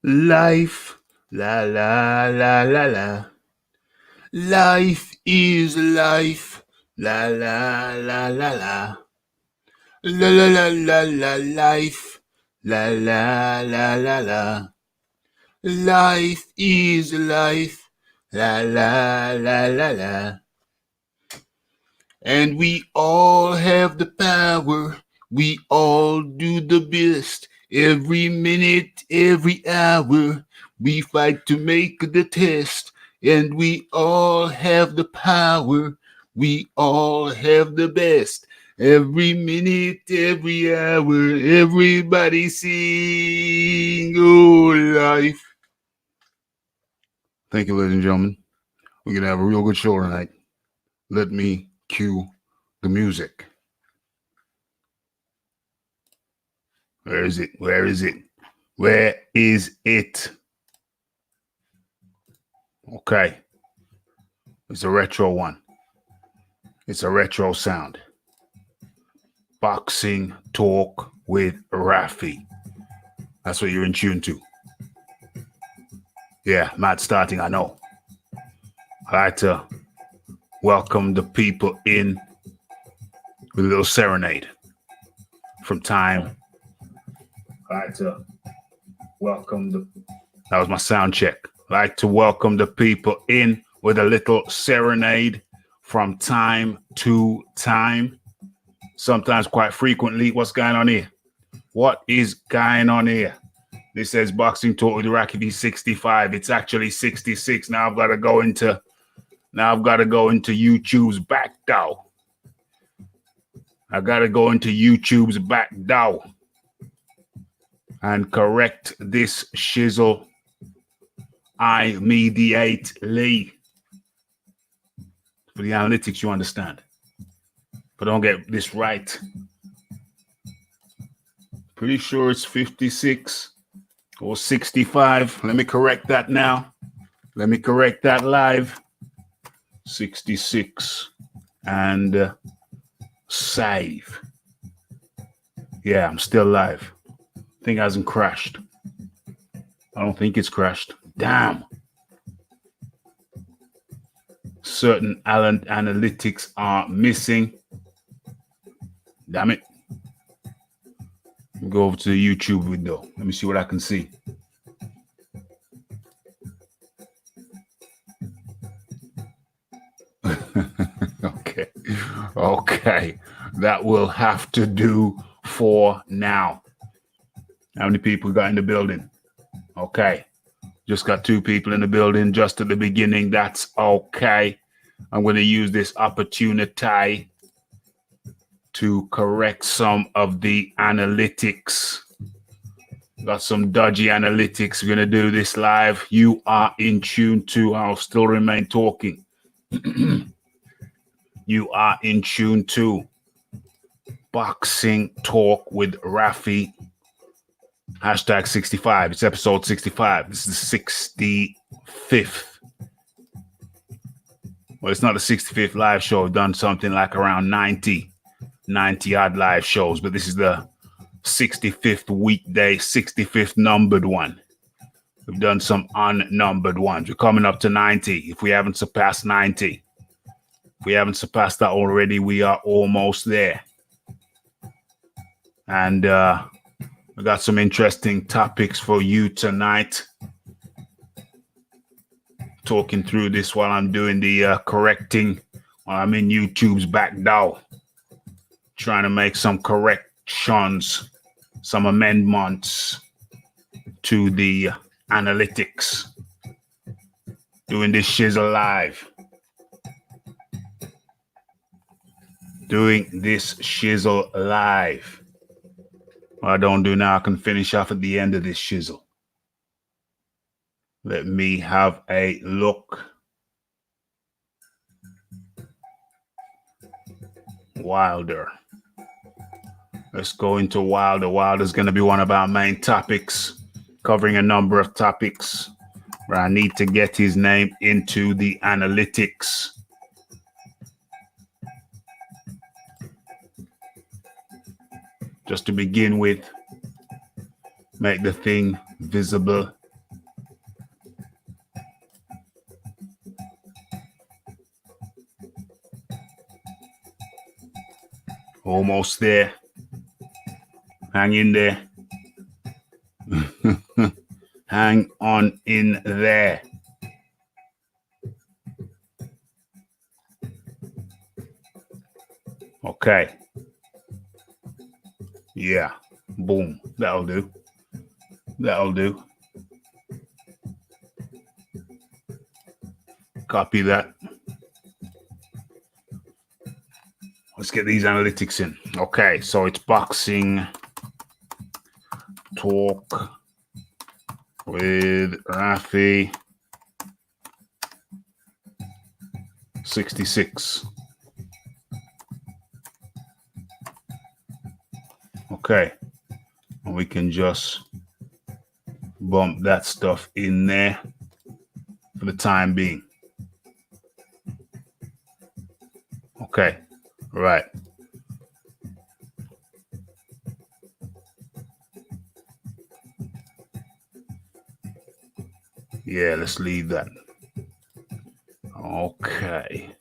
Life, la la la la la. Life is life, la la la la la. La la la la la life, la la la la la. Life is life, la la la la la. And we all have the power, we all do the best. Every minute, every hour, we fight to make the test. And we all have the power, we all have the best. Every minute, every hour, everybody sing, oh, life. Thank you, ladies and gentlemen. We're going to have a real good show tonight. Let me cue the music. Where is it? Where is it? Where is it? Okay. It's a retro one. It's a retro sound. Boxing Talk with Rafi. That's what you're in tune to. Yeah, mad starting, I know. I like to welcome the people in with a little serenade from time. I like to welcome the... That was my sound check. I like to welcome the people in with a little serenade from time to time. Sometimes quite frequently. What's going on here? What is going on here? This says Boxing Talk with Rafi 65. It's actually 66. Now I've got to go into YouTube's back door. I got to go into YouTube's back door and correct this shizzle immediately. For the analytics, you understand. But don't get this right. Pretty sure it's 56 or 65. Let me correct that now. Let me correct that live. 66 and save. Yeah, I'm still live. Thing hasn't crashed. I don't think it's crashed. Damn. Certain analytics are missing. Damn it. Go over to the YouTube window. Let me see what I can see. Okay. That will have to do for now. How many people got in the building? Okay. Just got 2 people in the building just at the beginning. That's okay. I'm going to use this opportunity to correct some of the analytics. Got some dodgy analytics. We're going to do this live. You are in tune to, I'll still remain talking. You are in tune to Boxing Talk with Rafi. Hashtag 65. It's episode 65. This is the 65th. Well, it's not the 65th live show. We've done something like around 90 odd live shows, but this is the 65th weekday, 65th numbered one. We've done some unnumbered ones. We're coming up to 90. If we haven't surpassed 90, if we haven't surpassed that already, we are almost there. And we got some interesting topics for you tonight. Talking through this while I'm doing the correcting, while I'm in YouTube's back door. Trying to make some corrections, some amendments to the analytics. Doing this shizzle live. Doing this shizzle live. What I don't do now, I can finish off at the end of this shizzle. Let me have a look. Wilder. Let's go into Wilder. Wilder's going to be one of our main topics, covering a number of topics where I need to get his name into the analytics. Just to begin with, make the thing visible Almost there. Hang in there. Hang on in there. Okay. Yeah. Boom. That'll do. That'll do. Copy that. Let's get these analytics in. Okay, so it's boxing talk with Rafi 66. Okay, and we can just bump that stuff in there for the time being. Okay, right. Yeah, let's leave that. Okay.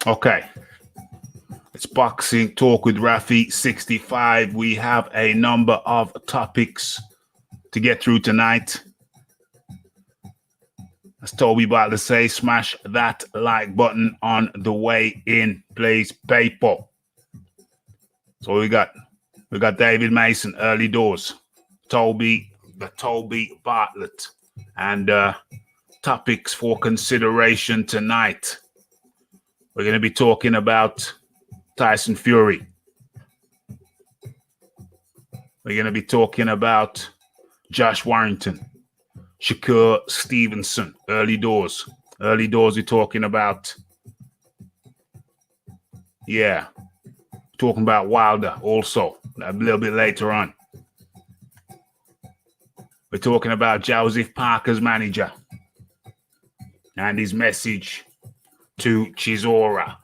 Okay. It's boxing talk with Rafi 65. We have a number of topics to get through tonight. As Toby about to say, smash that like button on the way in, please, people. So we got David Mason, early doors, Toby Bartlett, and topics for consideration tonight. We're going to be talking about Tyson Fury. We're going to be talking about Josh Warrington, Shakur Stevenson, early doors. Early doors, we're talking about, talking about Wilder also, a little bit later on. We're talking about Joseph Parker's manager and his message to Chisora.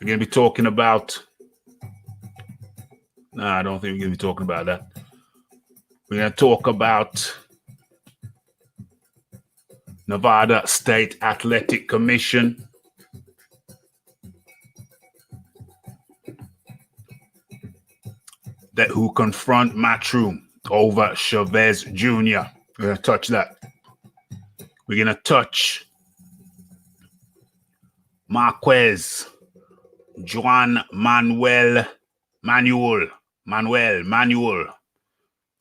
We're going to be talking about... No, I don't think we're going to be talking about that. We're going to talk about Nevada State Athletic Commission. Who confront Matchroom over Chavez Jr. We're going to touch that. We're going to touch Marquez, Juan Manuel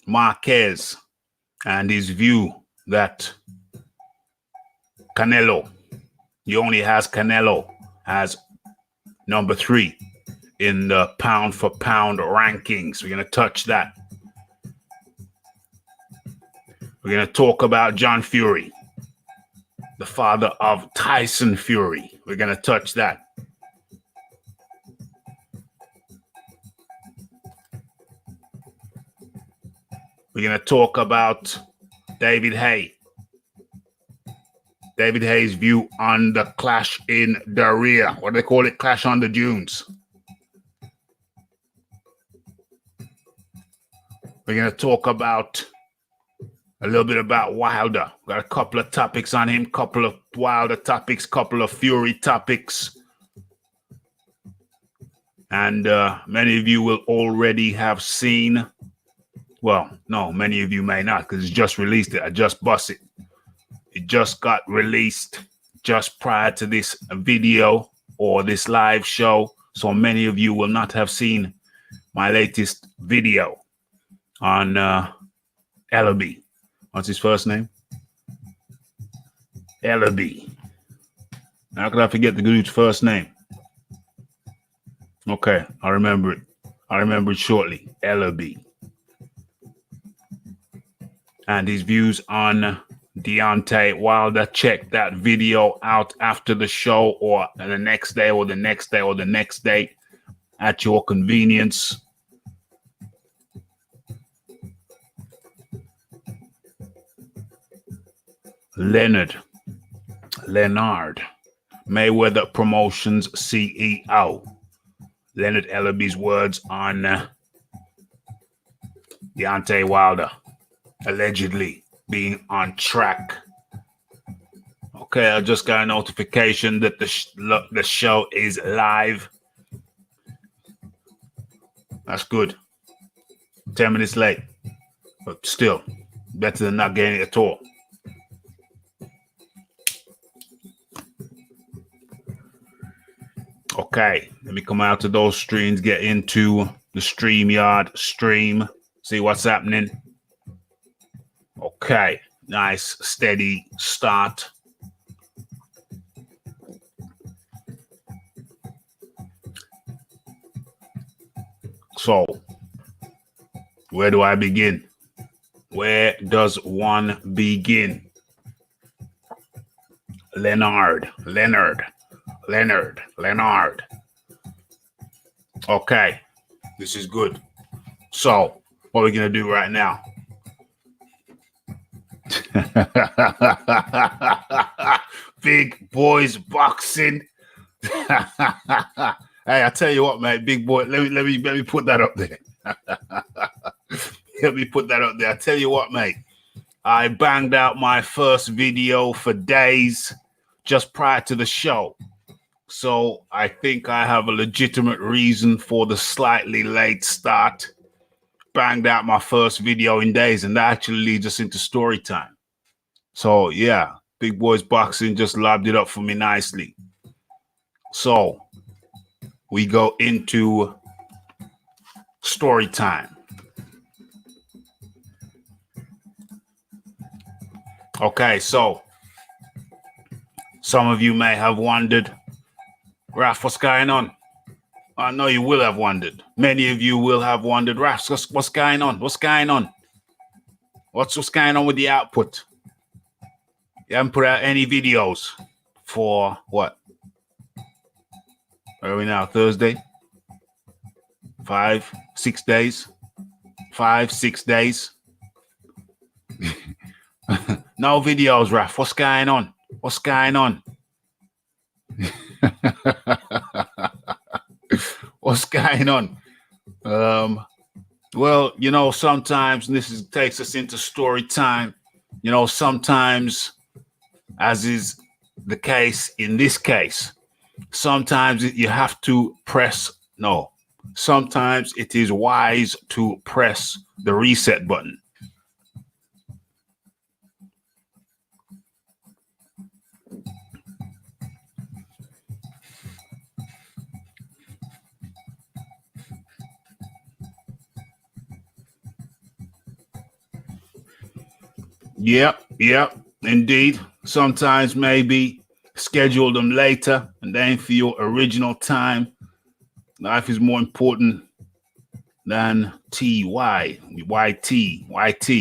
Marquez, and his view that Canelo, he only has Canelo as number 3 in the pound for pound rankings. We're going to touch that. We're going to talk about John Fury, the father of Tyson Fury. We're going to touch that. We're going to talk about David Haye. David Haye's view on the clash in the rear. What do they call it? Clash on the dunes. We're going to talk about a little bit about Wilder. Got a couple of topics on him, couple of Wilder topics, couple of Fury topics. And many of you will already have seen. Well, no, many of you may not, because it's just released it. I just bust it. It just got released just prior to this video or this live show. So many of you will not have seen my latest video on Ellerby. What's his first name? Ellerby. How could I forget the dude's first name? Okay, I remember it. I remember it shortly. Ellerby. And his views on Deontay Wilder. Check that video out after the show or the next day or the next day or the next day at your convenience. Lenard, Mayweather Promotions CEO. Leonard Ellerby's words on Deontay Wilder allegedly being on track Okay, I just got a notification that the show is live. That's good. 10 minutes late, but still better than not getting it at all. Okay, let me come out to those streams, get into the StreamYard stream, see what's happening. Okay, nice, steady start. So, where do I begin? Where does one begin? Lenard. Okay, this is good. So, what are we going to do right now? Big boys boxing. Hey, I tell you what, mate, big boy. Let me put that up there. Let me put that up there. I tell you what, mate. I banged out my first video for days just prior to the show. So I think I have a legitimate reason for the slightly late start. Banged out my first video in days, and that actually leads us into story time. So yeah, Big Boys Boxing just lobbed it up for me nicely. So we go into story time. Okay, so some of you may have wondered, Raph, what's going on? I know you will have wondered. Many of you will have wondered, Raph, what's going on? What's going on? What's going on with the output? You haven't put out any videos for what? Where are we now? Thursday? 5, 6 days? 5, 6 days? No videos, Raph. What's going on? What's going on? What's going on? Well, you know, sometimes, and this takes us into story time, you know, sometimes, as is the case in this case, sometimes you have to sometimes it is wise to press the reset button. Yep, indeed. Sometimes maybe schedule them later and then for your original time. Life is more important than YT,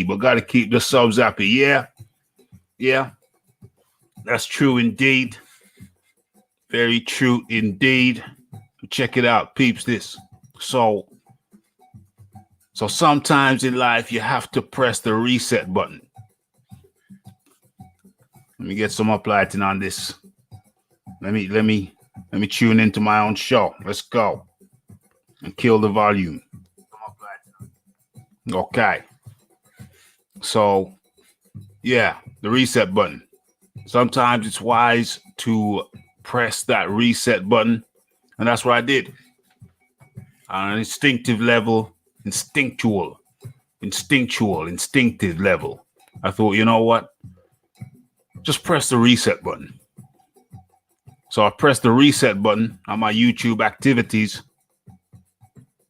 but got to keep the subs happy. Yeah, that's true indeed. Very true indeed. Check it out, peeps this. So sometimes in life you have to press the reset button. Let me get some uplighting on this. Let me tune into my own show. Let's go. And kill the volume. Okay. So, yeah, the reset button. Sometimes it's wise to press that reset button. And that's what I did. On an instinctive level, instinctive level. I thought, you know what? Just press the reset button. So I pressed the reset button on my YouTube activities.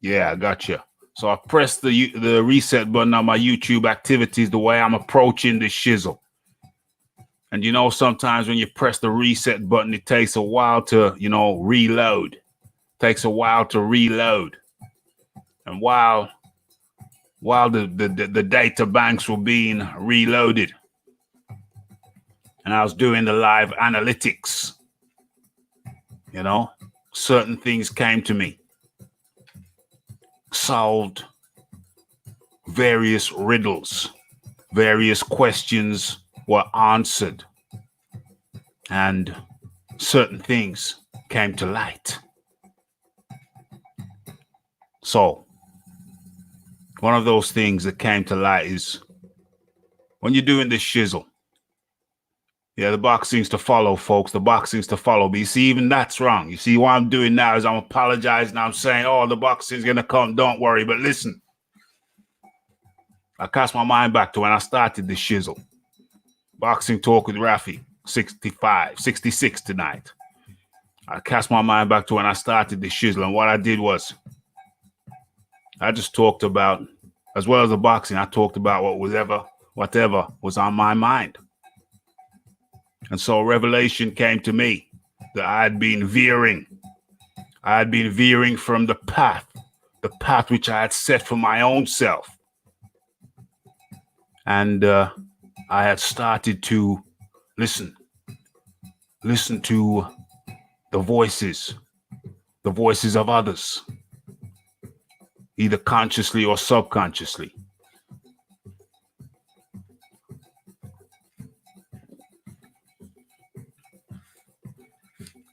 Yeah, I gotcha. So I pressed the reset button on my YouTube activities the way I'm approaching this shizzle. And you know, sometimes when you press the reset button, it takes a while to, you know, reload. It takes a while to reload. And while the data banks were being reloaded, and I was doing the live analytics, you know, certain things came to me. Solved various riddles, various questions were answered, and certain things came to light. So, one of those things that came to light is when you're doing this shizzle, Yeah, the boxing's to follow, folks. The boxing's to follow. But you see, even that's wrong. You see, what I'm doing now is I'm apologizing. I'm saying, oh, the boxing's going to come. Don't worry. But listen, I cast my mind back to when I started this shizzle. Boxing Talk with Raphael, 66 tonight. I cast my mind back to when I started this shizzle. And what I did was I just talked about, as well as the boxing, I talked about whatever was on my mind. And so revelation came to me that I had been veering from the path which I had set for my own self. And I had started to listen to the voices of others, either consciously or subconsciously.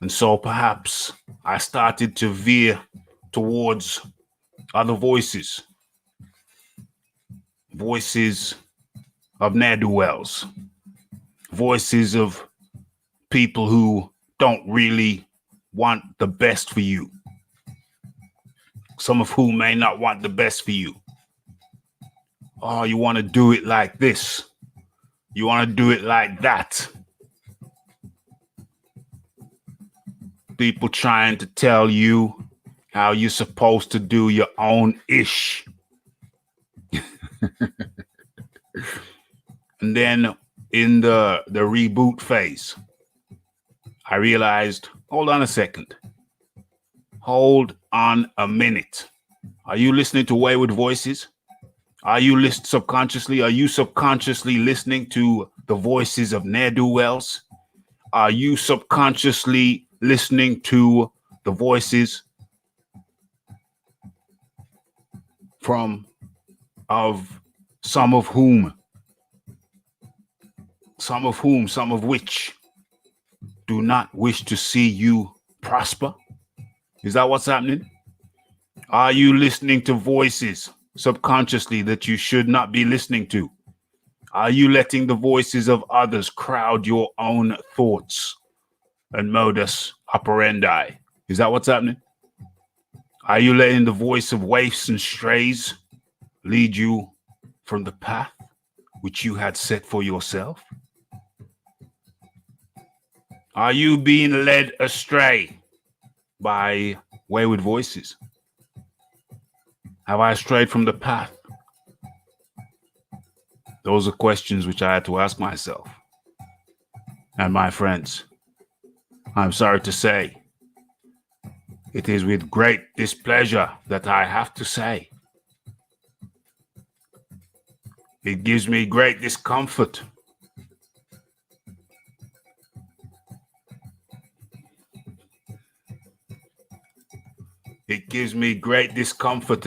And so perhaps I started to veer towards other voices of ne'er-do-wells, voices of people who don't really want the best for you, some of whom may not want the best for you. Oh, you want to do it like this. You want to do it like that. People trying to tell you how you're supposed to do your own ish. And then in the reboot phase, I realized, hold on a second. Hold on a minute. Are you listening to wayward voices? Are you subconsciously listening to the voices of ne'er-do-wells? Are you subconsciously listening to the voices some of which do not wish to see you prosper? Is that what's happening? Are you listening to voices subconsciously that you should not be listening to? Are you letting the voices of others crowd your own thoughts and modus operandi? Is that what's happening? Are you letting the voice of waifs and strays lead you from the path which you had set for yourself? Are you being led astray by wayward voices? Have I strayed from the path? Those are questions which I had to ask myself. And my friends, I'm sorry to say, it is with great displeasure that I have to say, it gives me great discomfort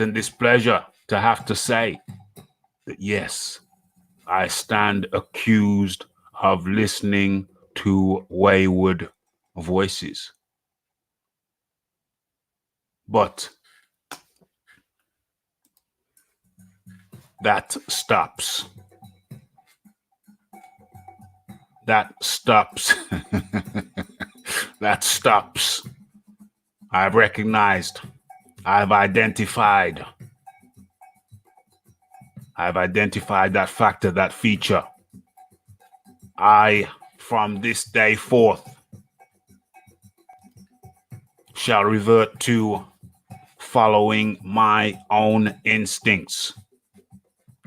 and displeasure to have to say that yes, I stand accused of listening to wayward voices. But that stops. That stops. I've recognized. I've identified that factor, that feature. I, from this day forth, shall revert to following my own instincts.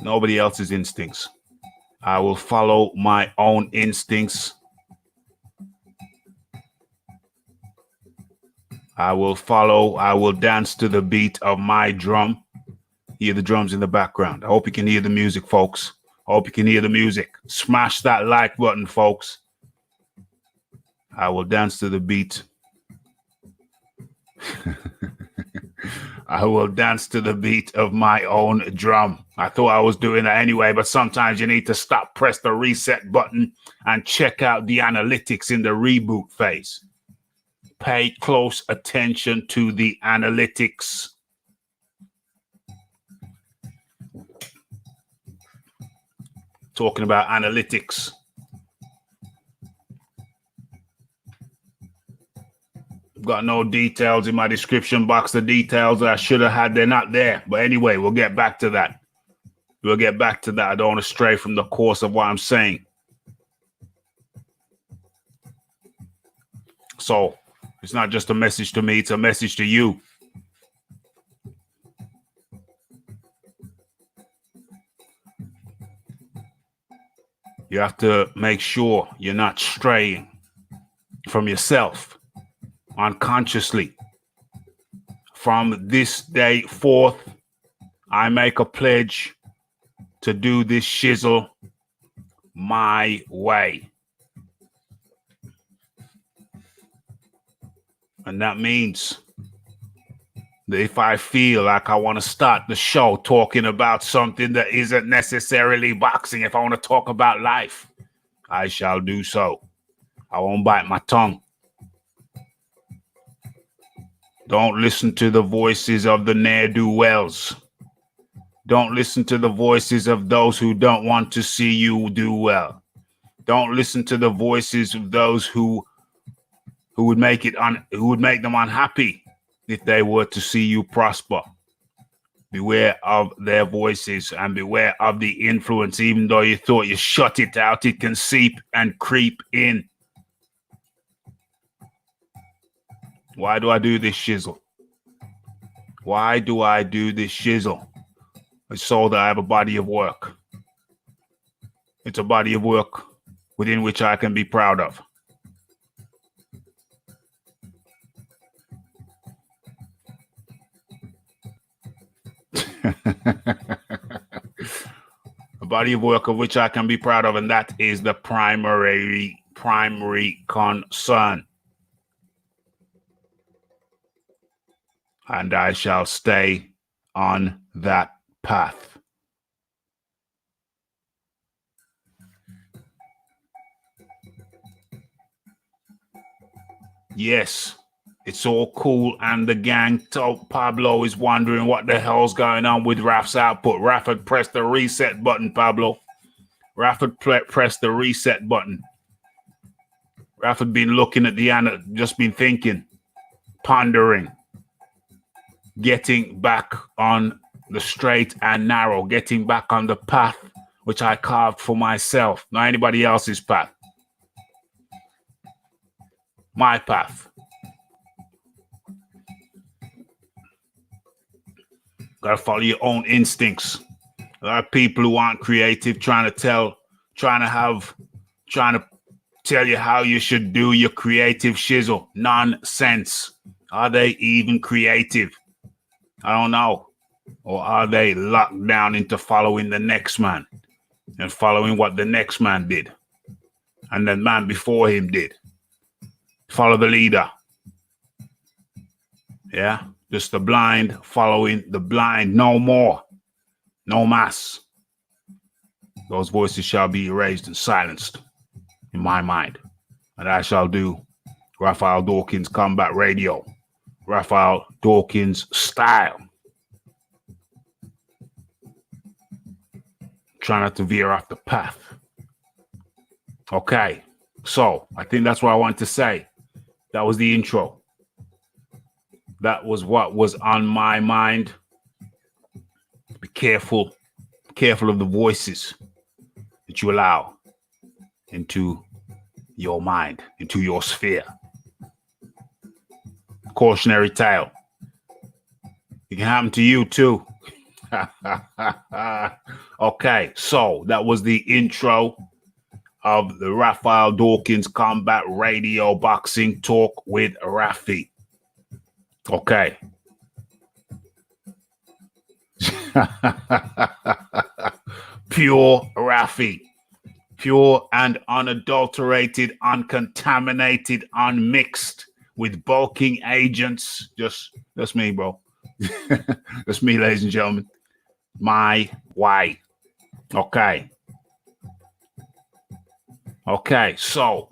Nobody else's instincts. I will follow my own instincts. I will dance to the beat of my drum. Hear the drums in the background. I hope you can hear the music, folks. I hope you can hear the music. Smash that like button, folks. I will dance to the beat. I will dance to the beat of my own drum. I thought I was doing that anyway, but sometimes you need to stop, press the reset button, and check out the analytics in the reboot phase. Pay close attention to the analytics. Talking about analytics. Got no details in my description box. The details that I should have had, they're not there. But anyway, we'll get back to that. I don't want to stray from the course of what I'm saying. So it's not just a message to me, it's a message to you. You have to make sure you're not straying from yourself unconsciously. From this day forth, I make a pledge to do this shizzle my way. And that means that if I feel like I want to start the show talking about something that isn't necessarily boxing, if I want to talk about life, I shall do so. I won't bite my tongue. Don't listen to the voices of the ne'er-do-wells. Don't listen to the voices of those who don't want to see you do well. Don't listen to the voices of those who would make them unhappy if they were to see you prosper. Beware of their voices and beware of the influence. Even though you thought you shut it out, it can seep and creep in. Why do I do this shizzle? Why do I do this shizzle? It's so that I have a body of work. It's a body of work within which I can be proud of. A body of work of which I can be proud of, and that is the primary concern. And I shall stay on that path. Yes, it's all cool, and the gang told Pablo is wondering what the hell's going on with Raph's output. Raph had pressed the reset button, Pablo. Raph had pressed the reset button. Raph had been looking at the just been thinking, pondering, getting back on the straight and narrow, getting back on the path which I carved for myself, not anybody else's path. My path. Gotta follow your own instincts. A lot of people who aren't creative trying to tell you how you should do your creative shizzle. Nonsense. Are they even creative? I don't know. Or are they locked down into following the next man and following what the next man did and the man before him did? Follow the leader. Yeah, just the blind following the blind. No more. No mass. Those voices shall be erased and silenced in my mind. And I shall do Raphael Dawkins Combat Radio. Raphael Dawkins style. Try not to veer off the path. Okay, so I think that's what I wanted to say. That was the intro. That was what was on my mind. Be careful of the voices that you allow into your mind, into your sphere. Cautionary tale. It can happen to you too. Okay, so that was the intro of the Raphael Dawkins Combat Radio Boxing Talk with Rafi. Okay. Pure Rafi. Pure and unadulterated, uncontaminated, unmixed with bulking agents. That's me, bro. That's me, ladies and gentlemen. My way. Okay. Okay, so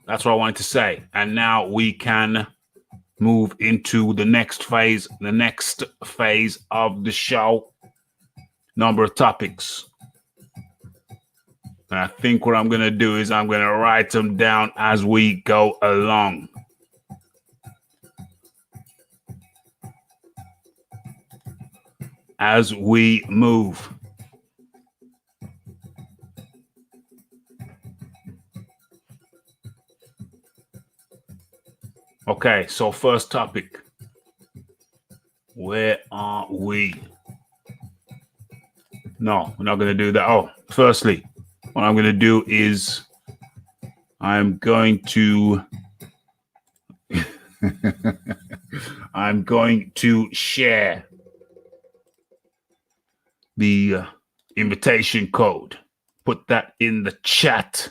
that's what I wanted to say. And now we can move into the next phase of the show. Number of topics. And I think what I'm going to do is I'm going to write them down as we go along. as we move. Okay, so first topic. Where are we? No, we're not going to do that. Oh, firstly, what I'm going to do is I'm going to share the invitation code. Put that in the chat.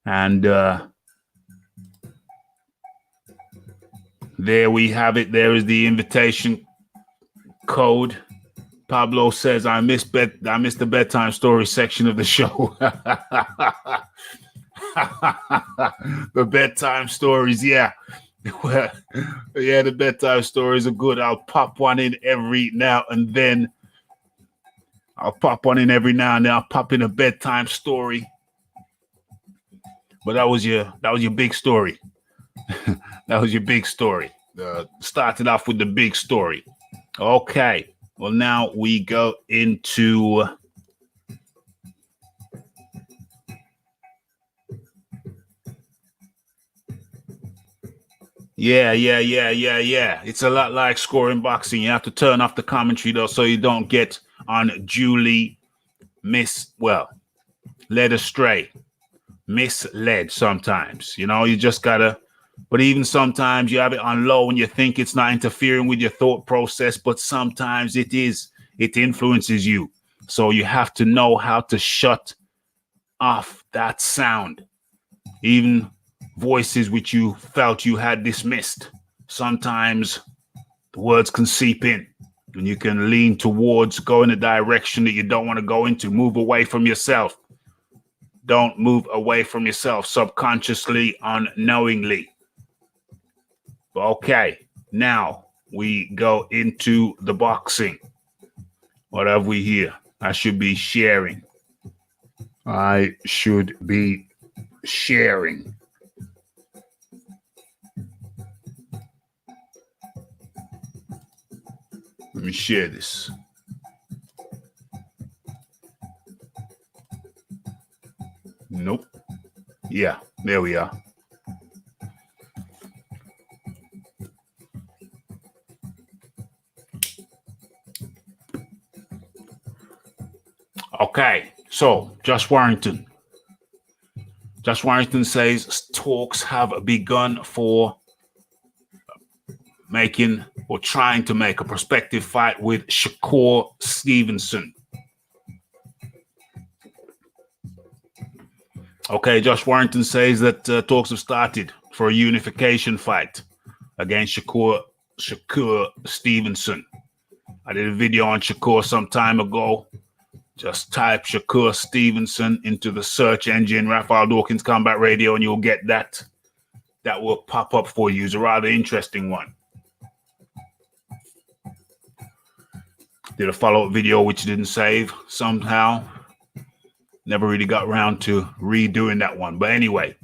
And there we have it. There is the invitation code. Pablo says, I missed the bedtime story section of the show. The bedtime stories, yeah. Yeah, the bedtime stories are good. I'll pop one in every now and then. I'll pop in a bedtime story. But that was your big story. That was your big story. Started off with the big story. Okay. Well, now we go into Yeah. It's a lot like scoring boxing. You have to turn off the commentary though, so you don't get unduly led astray, misled sometimes. You know, you just gotta. But even sometimes you have it on low and you think it's not interfering with your thought process, but sometimes it is. It influences you. So you have to know how to shut off that sound. Even voices which you felt you had dismissed. Sometimes the words can seep in and you can lean towards go in a direction that you don't want to go into. Move away from yourself. Don't move away from yourself subconsciously, unknowingly. Okay, now we go into the boxing. What have we here? I should be sharing. Let me share this. Nope. Yeah, there we are. Okay, so Josh Warrington. Josh Warrington says talks have begun for making or trying to make a prospective fight with Shakur Stevenson. Okay, Josh Warrington says that talks have started for a unification fight against Shakur Stevenson. I did a video on Shakur some time ago. Just type Shakur Stevenson into the search engine, Raphael Dawkins Combat Radio, and you'll get that. That will pop up for you. It's a rather interesting one. Did a follow-up video which didn't save somehow. Never really got around to redoing that one. But anyway,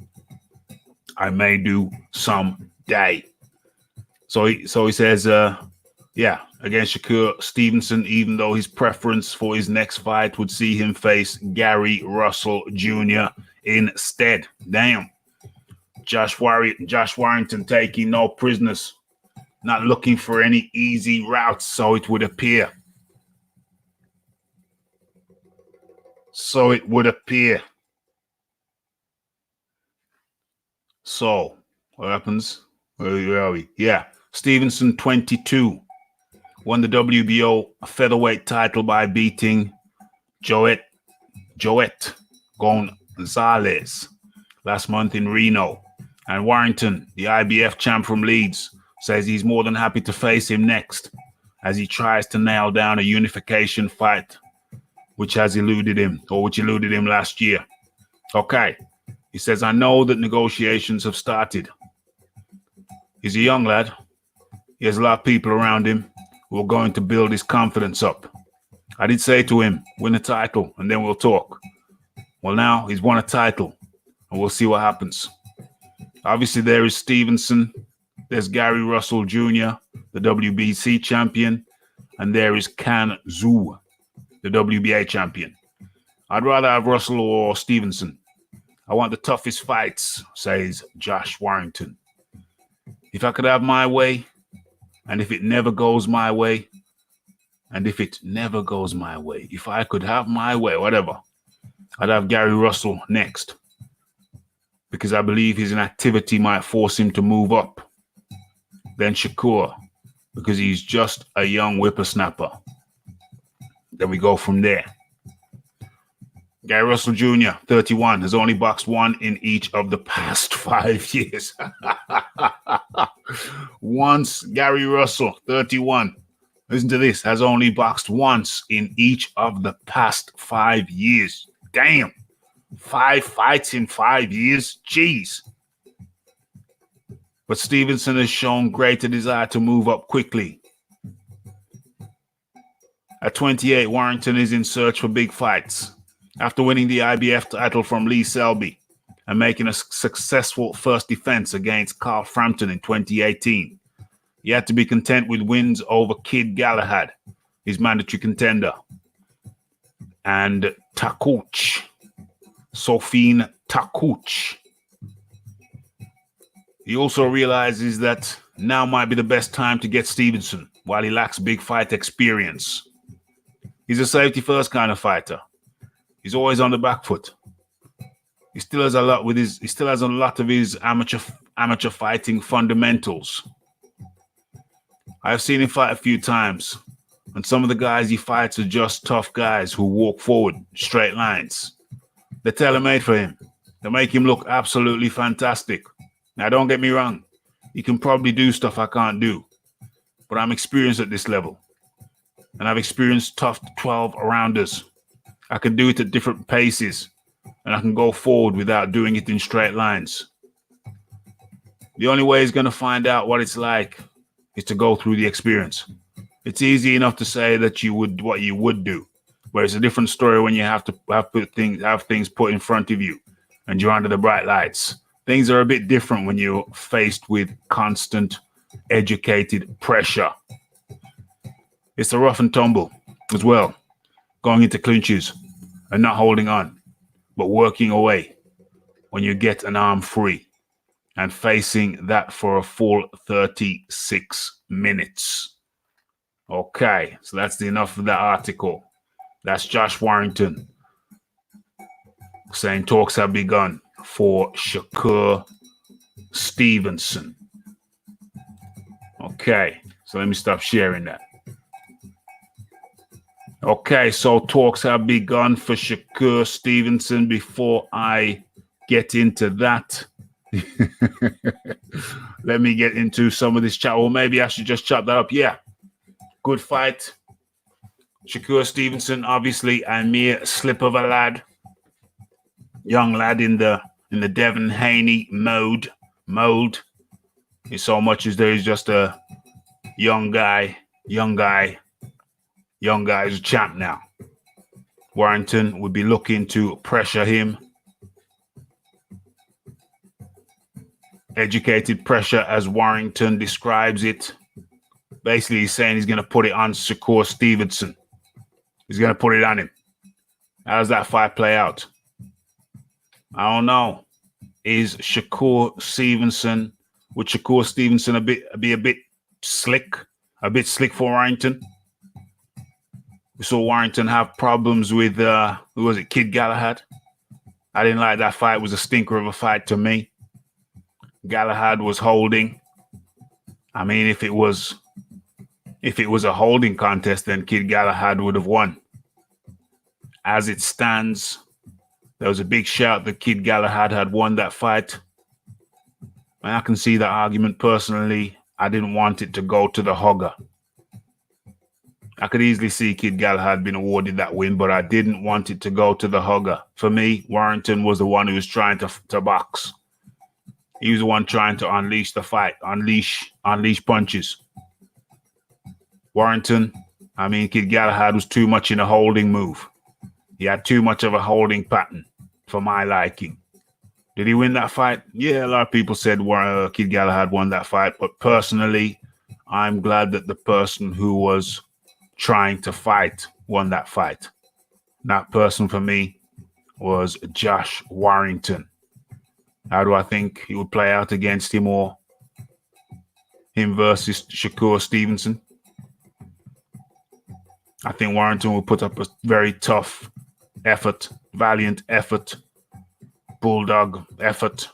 I may do some day. So he says, against Shakur Stevenson, even though his preference for his next fight would see him face Gary Russell Jr. instead. Damn. Josh Warrington taking no prisoners, not looking for any easy routes, so it would appear. So what happens? Where are we? Yeah. Stevenson, 22. Won the WBO featherweight title by beating Joet Gonzalez last month in Reno. And Warrington, the IBF champ from Leeds, says he's more than happy to face him next as he tries to nail down a unification fight, which eluded him last year. Okay. He says, I know that negotiations have started. He's a young lad. He has a lot of people around him who are going to build his confidence up. I did say to him, win a title and then we'll talk. Well, now he's won a title and we'll see what happens. Obviously, there is Stevenson. There's Gary Russell Jr., the WBC champion. and there is Can Zhu, the WBA champion. I'd rather have Russell or Stevenson. I want the toughest fights, says Josh Warrington. If I could have my way, and if it never goes my way, if I could have my way, whatever, I'd have Gary Russell next, because I believe his inactivity might force him to move up. Then Shakur, because he's just a young whippersnapper. Then we go from there. Gary Russell Jr., 31, has only boxed one in each of the past 5 years. Once, Gary Russell, 31, listen to this, has only boxed once in each of the past 5 years. Damn. 5 fights in 5 years? Jeez. But Stevenson has shown greater desire to move up quickly. At 28, Warrington is in search for big fights. After winning the IBF title from Lee Selby and making a successful first defense against Carl Frampton in 2018, he had to be content with wins over Kid Galahad, his mandatory contender, and Takouch, Sofiane Takouch. He also realizes that now might be the best time to get Stevenson while he lacks big fight experience. He's a safety-first kind of fighter. He's always on the back foot. He still has a lot of his amateur fighting fundamentals. I've seen him fight a few times, and some of the guys he fights are just tough guys who walk forward, straight lines. They're tailor-made for him. They make him look absolutely fantastic. Now, don't get me wrong. He can probably do stuff I can't do, but I'm experienced at this level, and I've experienced tough 12-rounders. I can do it at different paces, and I can go forward without doing it in straight lines. The only way he's going to find out what it's like is to go through the experience. It's easy enough to say that what you would do, but it's a different story when you have things put in front of you and you're under the bright lights. Things are a bit different when you're faced with constant, educated pressure. It's a rough and tumble as well. Going into clinches and not holding on, but working away when you get an arm free and facing that for a full 36 minutes. Okay, so that's enough of that article. That's Josh Warrington saying talks have begun for Shakur Stevenson. Okay, so let me stop sharing that. Okay, so talks have begun for Shakur Stevenson. Before I get into that, let me get into some of this chat. Or maybe I should just chop that up. Yeah, good fight. Shakur Stevenson, obviously a mere slip of a lad. Young lad in the Devin Haney mold. It's so much as there is just a young guy is a champ now. Warrington would be looking to pressure him. Educated pressure, as Warrington describes it. Basically, he's saying he's going to put it on Shakur Stevenson. He's going to put it on him. How does that fight play out? I don't know. Is Shakur Stevenson, would Shakur Stevenson be a bit slick for Warrington? We saw Warrington have problems with, who was it, Kid Galahad? I didn't like that fight. It was a stinker of a fight to me. Galahad was holding. I mean, if it was a holding contest, then Kid Galahad would have won. As it stands, there was a big shout that Kid Galahad had won that fight. And I can see the argument personally. I didn't want it to go to the hugger. I could easily see Kid Galahad being awarded that win, but I didn't want it to go to the hugger. For me, Warrington was the one who was trying to box. He was the one trying to unleash the fight, unleash punches. Warrington, Kid Galahad was too much in a holding move. He had too much of a holding pattern for my liking. Did he win that fight? Yeah, a lot of people said Kid Galahad won that fight, but personally, I'm glad that the person who was trying to fight won that fight. That person for me was Josh Warrington. How do I think he would play out against him, or him versus Shakur Stevenson? I think Warrington will put up a very tough effort, valiant effort, bulldog effort.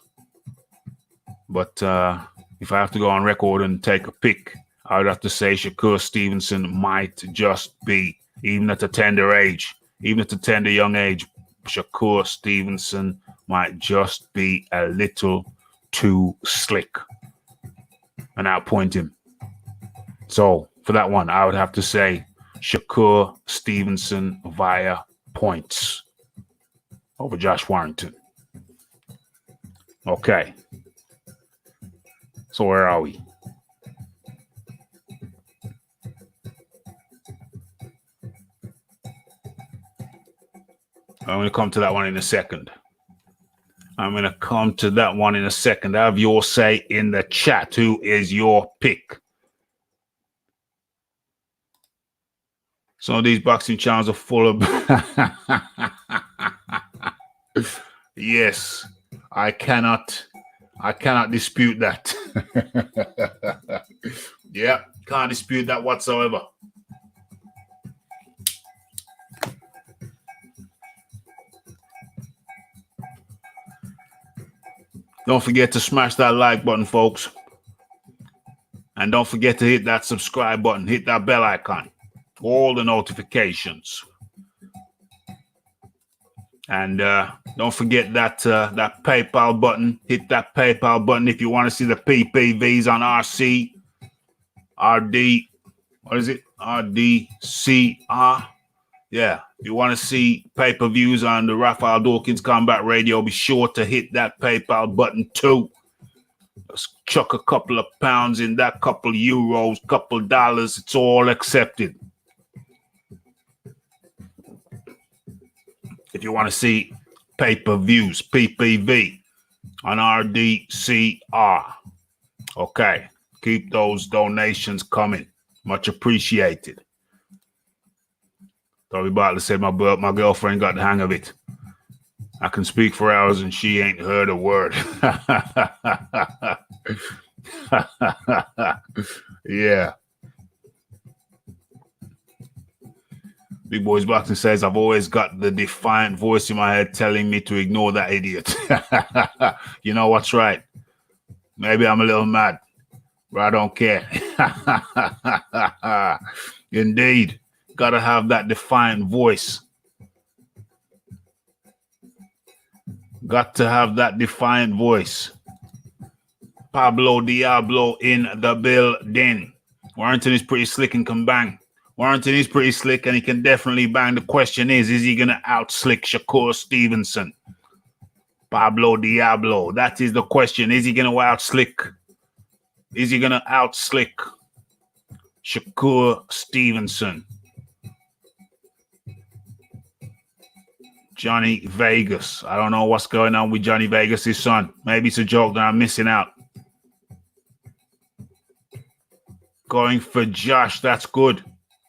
But if I have to go on record and take a pick, I would have to say Shakur Stevenson might just be, even at a tender age, even at a tender young age, Shakur Stevenson might just be a little too slick and outpoint him. So for that one, I would have to say Shakur Stevenson via points over Josh Warrington. Okay. So where are we? I'm going to come to that one in a second. I have your say in the chat. Who is your pick? Some of these boxing channels are full of... Yes, I cannot dispute that. Yeah, can't dispute that whatsoever. Don't forget to smash that like button, folks. And don't forget to hit that subscribe button. Hit that bell icon. All the notifications. And don't forget that that PayPal button. Hit that PayPal button if you want to see the PPVs on RC. RD. What is it? RDCR. Yeah. If you want to see pay-per-views on the Raphael Dawkins Combat Radio, be sure to hit that PayPal button too. Let's chuck a couple of pounds in that, couple euros, couple dollars. It's all accepted. If you want to see pay-per-views, PPV on RDCR. Okay. Keep those donations coming. Much appreciated. Toby Bartlett said my girlfriend got the hang of it. I can speak for hours and she ain't heard a word. Yeah. Big Boys Boxing says, I've always got the defiant voice in my head telling me to ignore that idiot. You know what's right. Maybe I'm a little mad, but I don't care. Indeed. Gotta have that defiant voice. Got to have that defiant voice. Pablo Diablo in the building. Warrington is pretty slick and can bang. Warrington is pretty slick and he can definitely bang. The question is he going to out-slick Shakur Stevenson? Pablo Diablo. That is the question. Is he going to out-slick? Is he going to out-slick Shakur Stevenson? Johnny Vegas. I don't know what's going on with Johnny Vegas' son. Maybe it's a joke that I'm missing out. Going for Josh. That's good.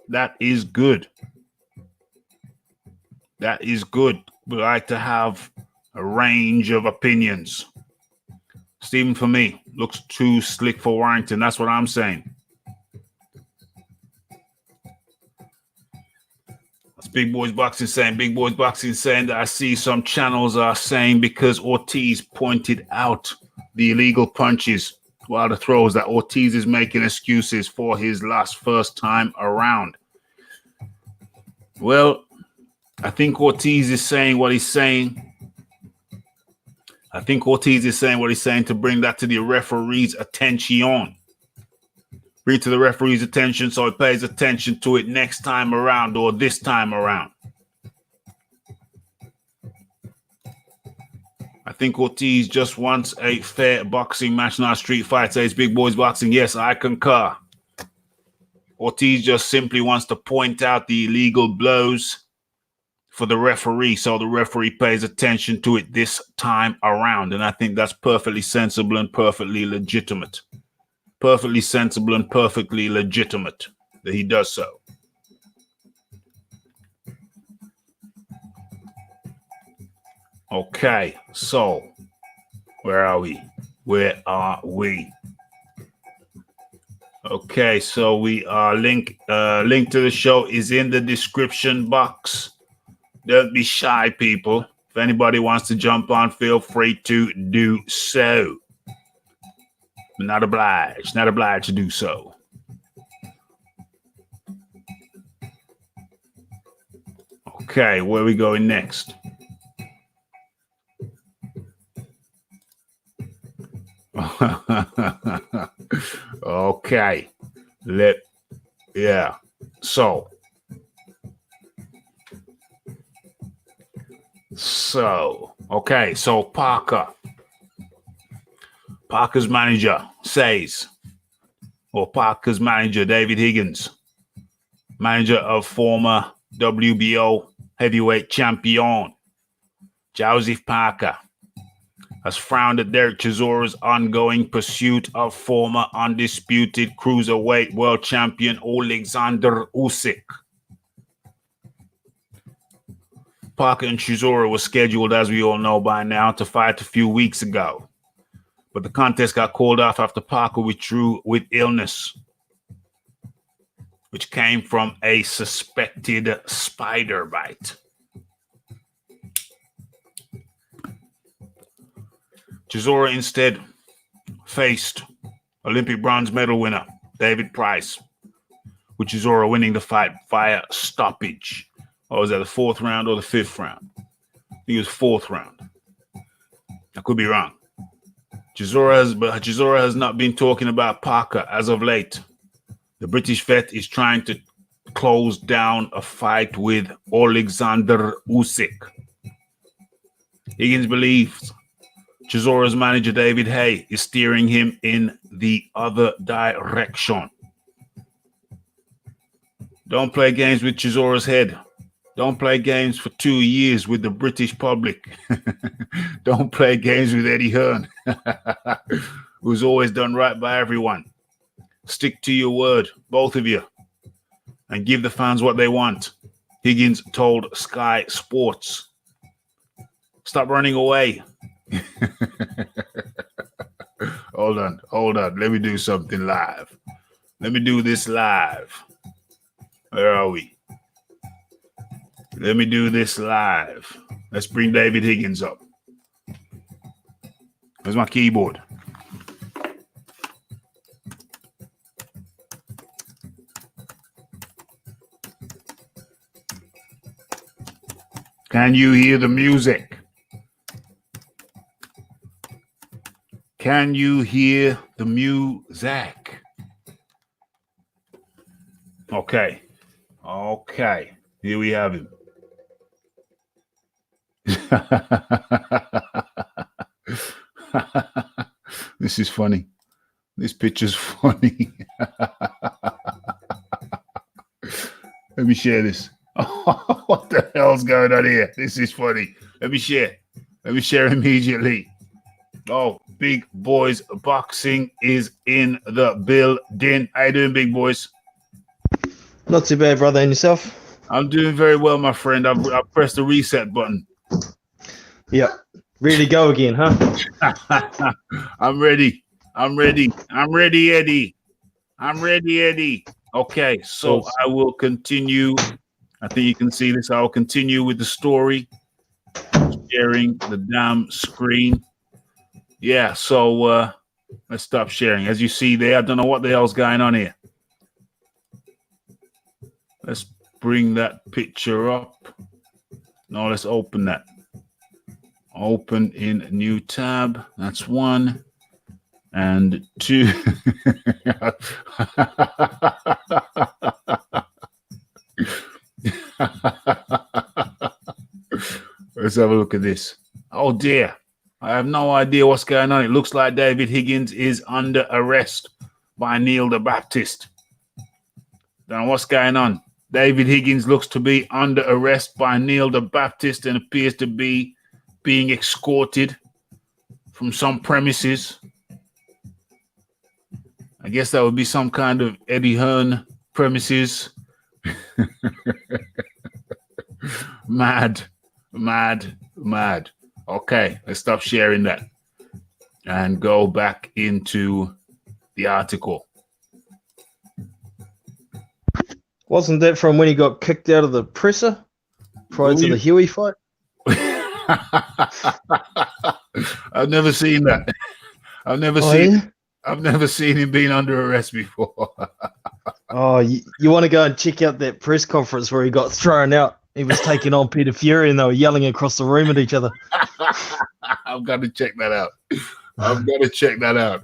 That is good. That is good. We like to have a range of opinions. Stephen, for me, looks too slick for Warrington. That's what I'm saying. Big Boys Boxing saying, Big Boys Boxing saying that I see some channels are saying because Ortiz pointed out the illegal punches while the throws that Ortiz is making excuses for his first time around. Well, I think Ortiz is saying what he's saying. I think Ortiz is saying what he's saying to bring that to the referee's attention. Bring to the referee's attention so he pays attention to it next time around or this time around. I think Ortiz just wants a fair boxing match, not a street fight. Says Big Boys Boxing. Yes, I concur. Ortiz just simply wants to point out the illegal blows for the referee so the referee pays attention to it this time around. And I think that's perfectly sensible and perfectly legitimate. Perfectly sensible and perfectly legitimate that he does so. Okay, so where are we? Where are we? Okay, so we are link to the show is in the description box. Don't be shy, people. If anybody wants to jump on, feel free to do so. Not obliged to do so. Okay, where are we going next? Okay. So Parker's manager says, or Parker's manager, David Higgins, manager of former WBO heavyweight champion Joseph Parker, has frowned at Derek Chisora's ongoing pursuit of former undisputed cruiserweight world champion Alexander Usyk. Parker and Chisora were scheduled, as we all know by now, to fight a few weeks ago, but the contest got called off after Parker withdrew with illness, which came from a suspected spider bite. Chisora instead faced Olympic bronze medal winner David Price, with Chisora winning the fight via stoppage. Or was that the fourth round or the fifth round? I think it was fourth round. I could be wrong. Chisora has not been talking about Parker as of late. The British vet is trying to close down a fight with Alexander Usyk. Higgins believes Chisora's manager David Hay is steering him in the other direction. Don't play games with Chisora's head. Don't play games for 2 years with the British public. Don't play games with Eddie Hearn, who's always done right by everyone. Stick to your word, both of you, and give the fans what they want, Higgins told Sky Sports. Stop running away. Hold on. Let me do something live. Let me do this live. Where are we? Let me do this live. Let's bring David Higgins up. Where's my keyboard? Can you hear the music? Can you hear the music? Okay. Here we have him. This is funny. This picture's funny. Let me share this. What the hell's going on here? This is funny. Let me share immediately. Oh, Big Boys Boxing is in the building. How you doing, Big Boys? Not too bad, brother. And yourself? I'm doing very well, my friend. I've pressed the reset button. Yep. Really go again, huh? I'm ready, Eddie. Okay, so awesome. I will continue. I think you can see this. I will continue with the story. Sharing the damn screen. Yeah, so let's stop sharing. As you see there, I don't know what the hell's going on here. Let's bring that picture up. No, let's open that. Open in a new tab. That's 1 and 2. Let's have a look at this. Oh dear. I have no idea what's going on. It looks like David Higgins is under arrest by Neil the Baptist. Don't know what's going on. David Higgins looks to be under arrest by Neil the Baptist and appears to be being escorted from some premises. I guess that would be some kind of Eddie Hearn premises. Mad. Okay, let's stop sharing that and go back into the article. Wasn't that from when he got kicked out of the presser prior to the Huey fight? I've never seen that. I've never seen him being under arrest before. Oh, you want to go and check out that press conference where he got thrown out? He was taking on Peter Fury and they were yelling across the room at each other. I've got to check that out.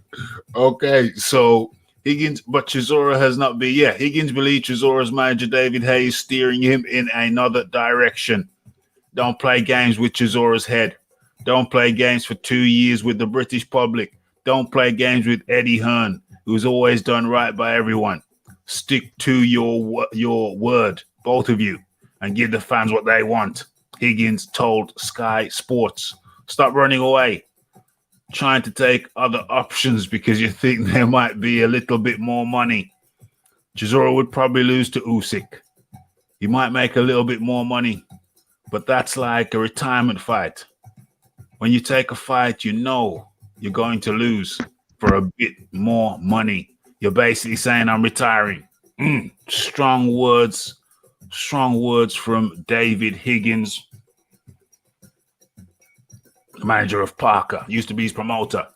Okay, so Higgins, but Chisora has not been. Yeah, Higgins believes Chisora's manager David Hayes steering him in another direction. Don't play games with Chisora's head. Don't play games for 2 years with the British public. Don't play games with Eddie Hearn, who's always done right by everyone. Stick to your word, both of you, and give the fans what they want. Higgins told Sky Sports. Stop running away, trying to take other options because you think there might be a little bit more money. Chisora would probably lose to Usyk. He might make a little bit more money, but that's like a retirement fight. When you take a fight, you know you're going to lose for a bit more money. You're basically saying, I'm retiring. Strong words from David Higgins, the manager of Parker. Used to be his promoter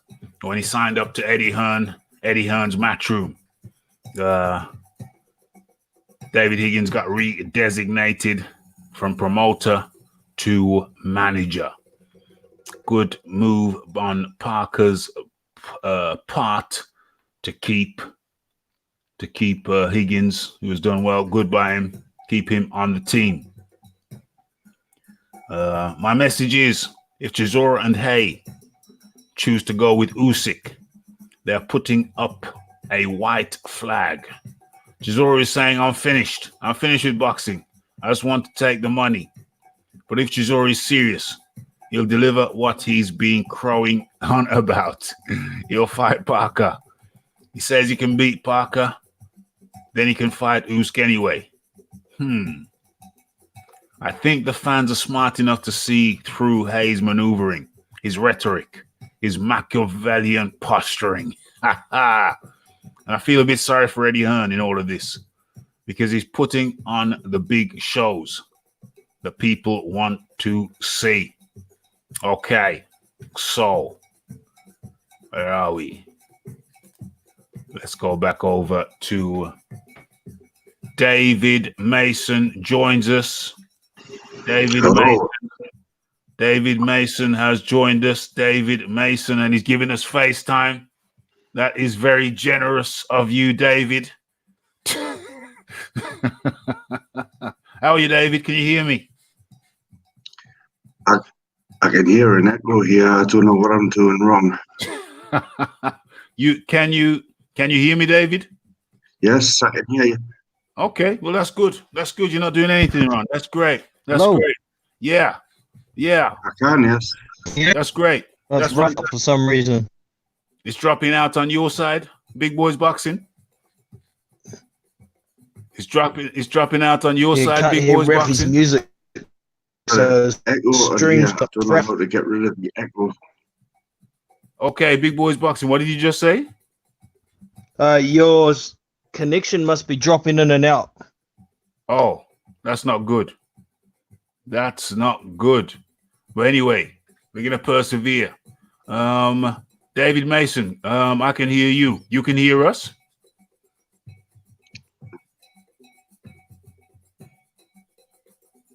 when he signed up to Eddie Hearn's Matchroom. David Higgins got redesignated from promoter to manager. Good move on Parker's part to keep Higgins, who has done well. Good by him. Keep him on the team. My message is, if Chisora and Hay choose to go with Usyk, they're putting up a white flag. Chisora is saying, I'm finished with boxing. I just want to take the money. But if Chisora is serious, he'll deliver what he's been crowing on about. He'll fight Parker. He says he can beat Parker, then he can fight Usyk anyway. I think the fans are smart enough to see through Hayes' maneuvering, his rhetoric, his Machiavellian posturing. And I feel a bit sorry for Eddie Hearn in all of this because he's putting on the big shows that people want to see. Okay, so where are we? Let's go back over to David Mason joins us. David Mason has joined us. David Mason, and he's giving us FaceTime. That is very generous of you, David. How are you, David? Can you hear me? I can hear an echo here. I don't know what I'm doing wrong. Can you hear me, David? Yes, I can hear you. Okay, well that's good. That's good. You're not doing anything wrong. That's great. That's great. Yeah. I can, yes. That's great. That's right for some reason. It's dropping out on your side, Big Boys Boxing. It's dropping out on your side, Big Boys Boxing. Music. So echo streams. I don't know how to get rid of the echo. Okay, Big Boys Boxing. What did you just say? Your connection must be dropping in and out. Oh, that's not good. That's not good. But anyway, we're gonna persevere. David Mason, I can hear you. You can hear us?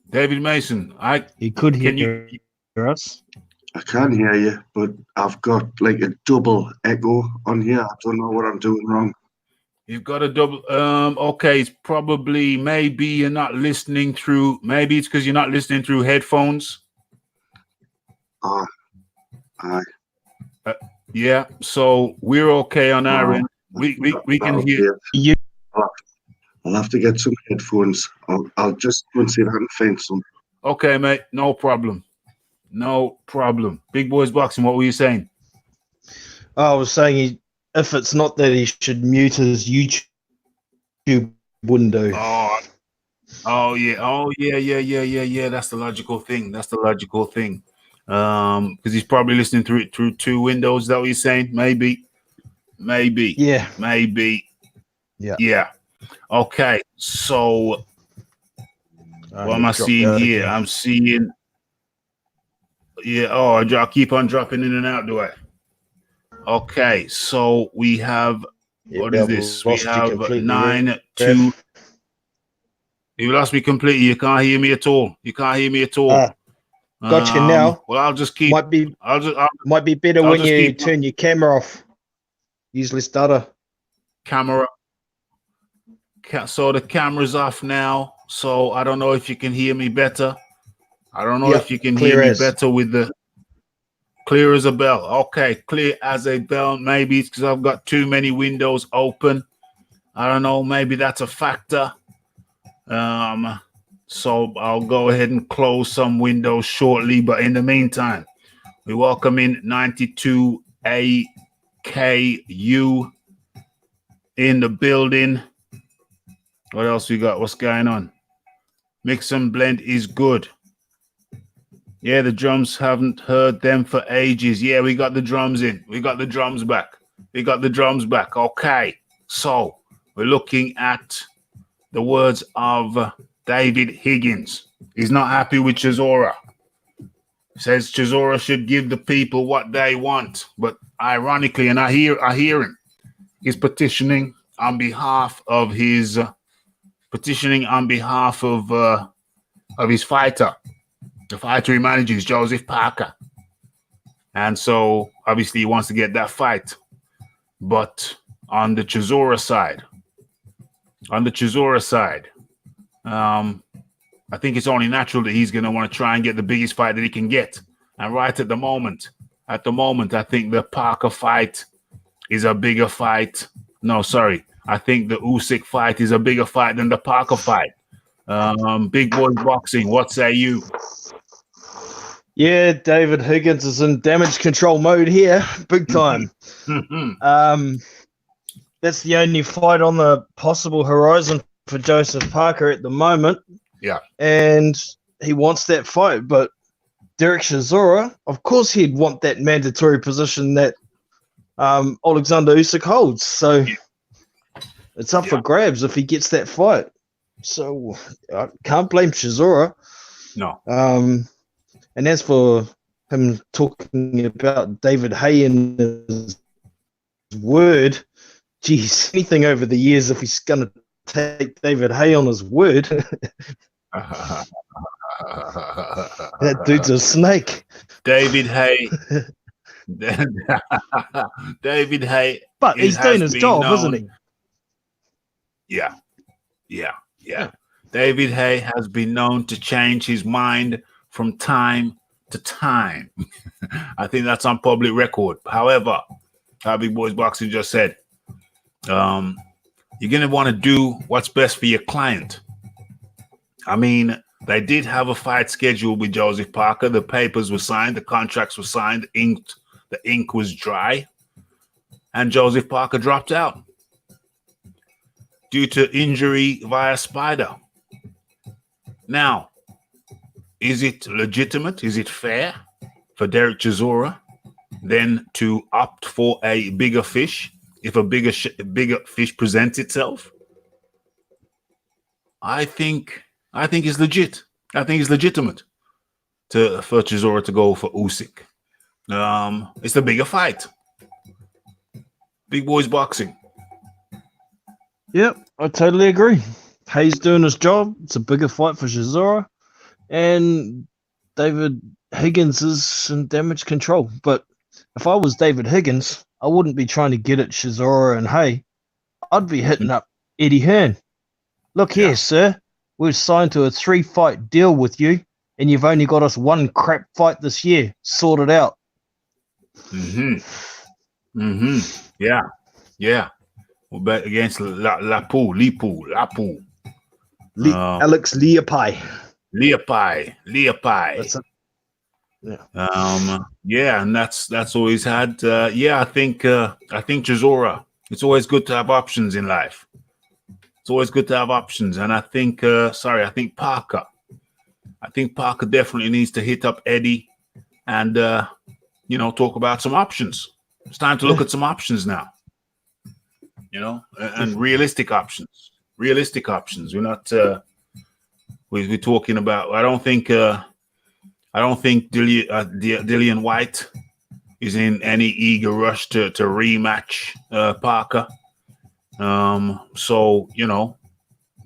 David Mason, You could hear us. I can hear you, but I've got like a double echo on here. I don't know what I'm doing wrong. You've got a double. Okay, it's probably maybe you're not listening through. Maybe it's because you're not listening through headphones. Yeah. So we're okay on our end. We can hear you. I'll have to get some headphones. I'll just go and see if I can find some. Okay, mate. No problem. No problem. Big Boys Boxing. What were you saying? I was saying if it's not that he should mute his YouTube window. Oh yeah. Yeah. That's the logical thing. Because he's probably listening through two windows. Is that what you're saying? Maybe. Yeah. Maybe. Yeah. Yeah. Okay. So what am I seeing here? I'm seeing. Yeah. Oh, I keep on dropping in and out, do I? Okay. So we have. What is this? We have 9-2. You lost me completely. You can't hear me at all. Got you now. Well, I'll just keep. Might be better when you turn your camera off. Usually stutter. Camera. So the camera's off now. So I don't know if you can hear me better. I don't know if you can hear me better with the clear as a bell. Okay, clear as a bell. Maybe it's because I've got too many windows open. I don't know. Maybe that's a factor. So I'll go ahead and close some windows shortly. But in the meantime, we welcome in 92 AKU in the building. What else we got? What's going on? Mix and blend is good. Yeah, the drums haven't heard them for ages. Yeah, we got the drums in. We got the drums back. Okay, so we're looking at the words of David Higgins. He's not happy with Chisora. Says Chisora should give the people what they want. But ironically, and I hear him, he's petitioning on behalf of his fighter. The fighter he manages, Joseph Parker. And so obviously he wants to get that fight. But on the Chisora side, I think it's only natural that he's going to want to try and get the biggest fight that he can get. And right at the moment, I think the Parker fight is a bigger fight. No, sorry. I think the Usyk fight is a bigger fight than the Parker fight. Big boy boxing. What say you? Yeah, David Higgins is in damage control mode here, big time. That's the only fight on the possible horizon for Joseph Parker at the moment. Yeah. And he wants that fight, but Derek Chisora, of course he'd want that mandatory position that Alexander Usyk holds. So it's up for grabs if he gets that fight. So I can't blame Chisora. No. And as for him talking about David Haye and his word, geez, anything over the years if he's going to take David Haye on his word. That dude's a snake. David Haye. David Haye. But he's doing his job, isn't he? Yeah. David Haye has been known to change his mind from time to time. I think that's on public record. However, how Big Boys Boxing just said, you're going to want to do what's best for your client. I mean, they did have a fight scheduled with Joseph Parker. The papers were signed. The contracts were signed. The ink was dry. And Joseph Parker dropped out due to injury via spider. Now, is it legitimate? Is it fair for Derek Chisora then to opt for a bigger fish if a bigger fish presents itself? I think it's legit. I think it's legitimate for Chisora to go for Usyk. It's the bigger fight. Big Boys Boxing. Yep, I totally agree. Hayes doing his job. It's a bigger fight for Chisora. And David Higgins is in damage control. But if I was David Higgins, I wouldn't be trying to get at Chisora and Haye. I'd be hitting up Eddie Hearn. Look here, sir. We've signed to a 3-fight deal with you, and you've only got us one crap fight this year. Sort it out. Yeah. We'll bet against Lapu. Alex Leapai. Leapai. And that's always had. I think Chisora. It's always good to have options in life. And I think Parker. I think Parker definitely needs to hit up Eddie and talk about some options. It's time to look at some options now. And realistic options. Realistic options. We're not. We're talking about. I don't think Dillian White is in any eager rush to rematch Parker. So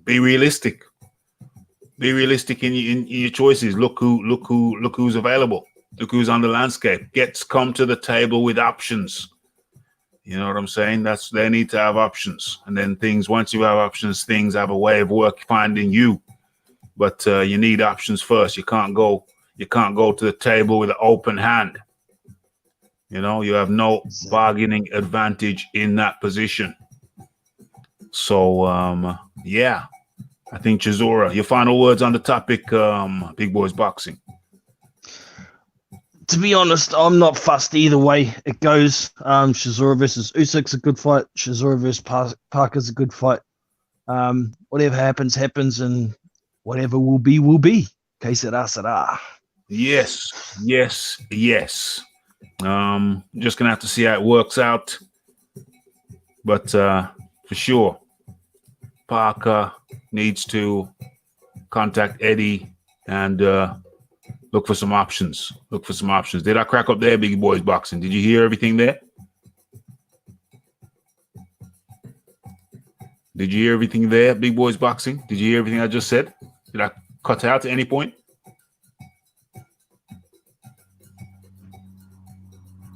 be realistic. Be realistic in your choices. Look who's available. Look who's on the landscape. Come to the table with options. You know what I'm saying? They need to have options. And then once you have options, things have a way of finding you. But you need options first. You can't go to the table with an open hand. You have no bargaining advantage in that position. So yeah. I think Chisora, your final words on the topic, Big Boys Boxing. To be honest, I'm not fussed either way it goes. Chisora versus Usyk's a good fight. Chisora versus Parker's a good fight. Whatever happens, and whatever will be. Que sera, sera. Yes. Just gonna have to see how it works out. But for sure, Parker needs to contact Eddie and look for some options. Did I crack up there, Big Boys Boxing? Did you hear everything there? Did you hear everything there, Big Boys Boxing? Did you hear everything I just said? Did I cut out at any point?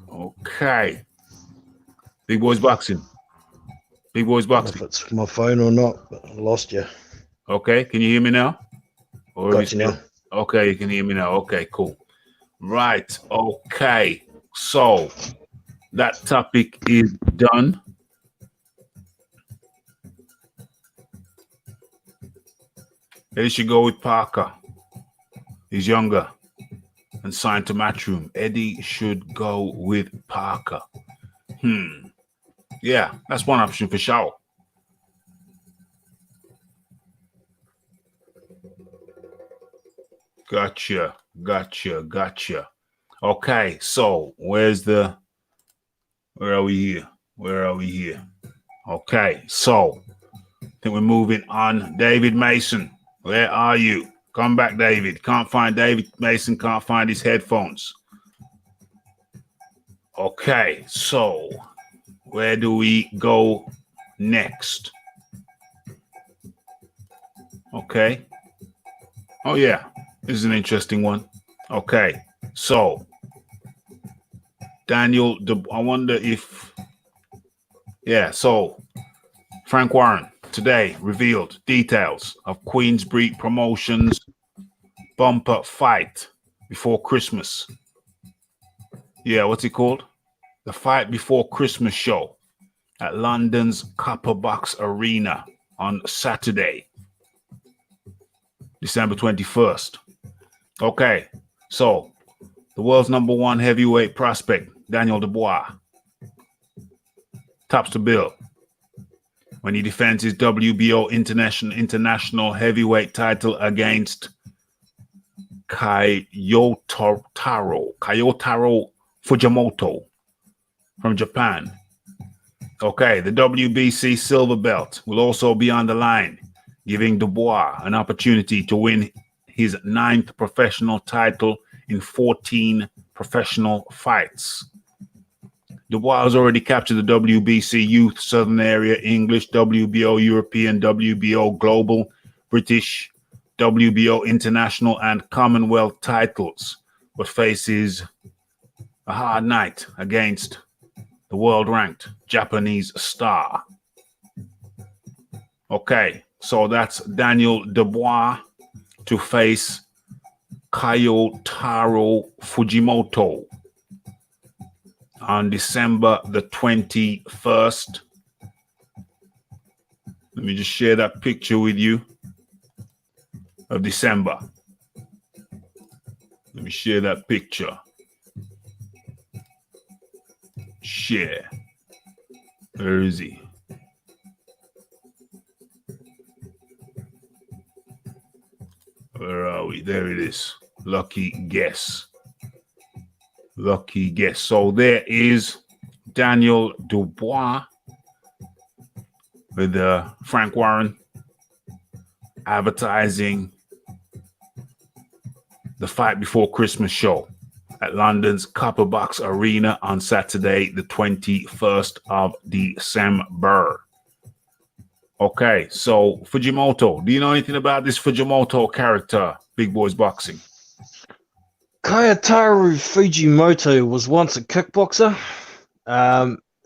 Okay. Big Boys Boxing. Big Boys Boxing. I don't know if it's my phone or not, but I lost you. Okay, can you hear me now? Got you now. Okay, you can hear me now. Okay, cool. Right, okay. So, that topic is done. Eddie should go with Parker. He's younger and signed to Matchroom. Eddie should go with Parker. Yeah, that's one option for sure. Gotcha. Okay, so where are we here? Okay, so I think we're moving on. David Mason, where are you? Come back, David. Can't find David Mason, can't find his headphones. Okay, so where do we go next? Okay. Oh, yeah. This is an interesting one. Okay. So, I wonder if... Yeah, so Frank Warren today revealed details of Queensbury Promotions bumper fight before Christmas. Yeah, what's it called? The Fight Before Christmas show at London's Copper Box Arena on Saturday, December 21st. Okay, so the world's #1 heavyweight prospect, Daniel Dubois, tops the bill when he defends his WBO international heavyweight title against Kayotaro Fujimoto from Japan. Okay, the WBC silver belt will also be on the line, giving Dubois an opportunity to win his 9th professional title in 14 professional fights. Dubois has already captured the WBC Youth Southern Area English, WBO European, WBO Global, British, WBO International, and Commonwealth titles, but faces a hard night against the world-ranked Japanese star. Okay, so that's Daniel Dubois to face Kayotaro Fujimoto on December the 21st. Let me just share that picture with you of December. Let me share that picture. Share. Where is he? Where are we? There it is. Lucky guess. Lucky guess. So there is Daniel Dubois with Frank Warren advertising the Fight Before Christmas show at London's Copper Box Arena on Saturday, the 21st of December. Okay, so Fujimoto, do you know anything about this Fujimoto character, Big Boys Boxing? Kayataru Fujimoto was once a kickboxer.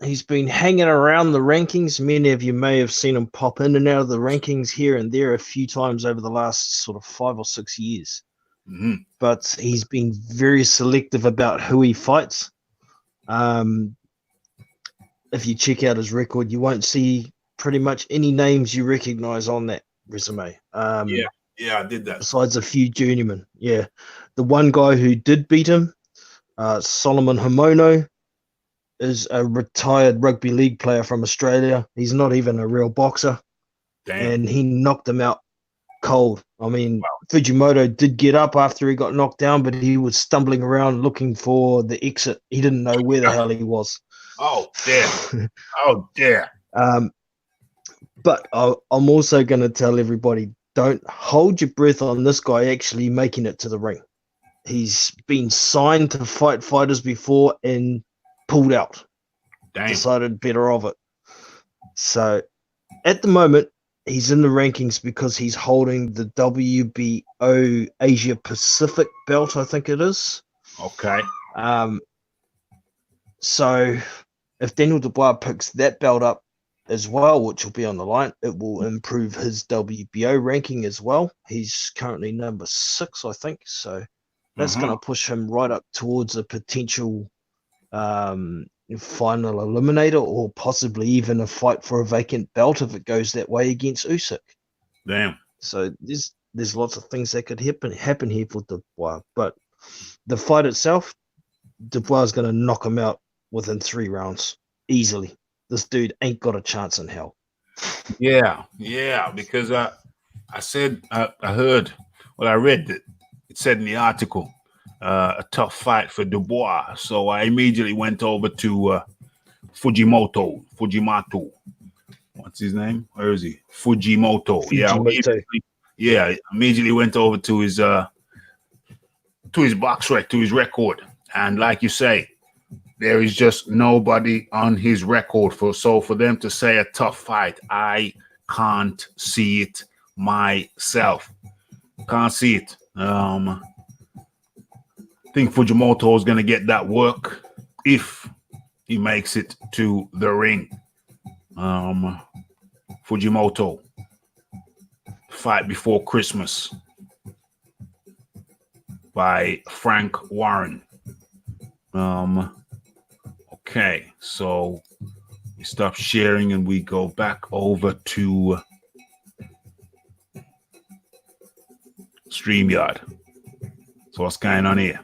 He's been hanging around the rankings. Many of you may have seen him pop in and out of the rankings here and there a few times over the last sort of 5 or 6 years. Mm-hmm. But he's been very selective about who he fights. If you check out his record, you won't see pretty much any names you recognize on that resume. Yeah, I did that. Besides a few journeymen. Yeah. The one guy who did beat him, Solomon Himono, is a retired rugby league player from Australia. He's not even a real boxer. Damn. And he knocked him out cold. I mean, wow. Fujimoto did get up after he got knocked down, but he was stumbling around looking for the exit. He didn't know where the hell he was. Oh, dear. Oh, dear. But I'm also going to tell everybody, don't hold your breath on this guy actually making it to the ring. He's been signed to fight fighters before and pulled out. Damn. Decided better of it. So at the moment, he's in the rankings because he's holding the WBO Asia Pacific belt, I think it is. Okay. So if Daniel Dubois picks that belt up as well, which will be on the line, it will improve his WBO ranking as well. He's currently number 6, I think. So that's going to push him right up towards a potential final eliminator, or possibly even a fight for a vacant belt if it goes that way against Usyk. Damn. So there's lots of things that could happen here for Dubois. But the fight itself, Dubois is going to knock him out within 3 rounds easily. This dude ain't got a chance in hell. Yeah, because I read that it said in the article, a tough fight for Dubois. So I immediately went over to Fujimoto. What's his name? Where is he? Fujimoto. Yeah, immediately went over to his box rec, to his record. And like you say, there is just nobody on his record for them to say a tough fight. I can't see it myself. Can't see it. I think Fujimoto is going to get that work if he makes it to the ring. Fujimoto, Fight Before Christmas by Frank Warren. Okay, so we stop sharing and we go back over to StreamYard. So what's going on here?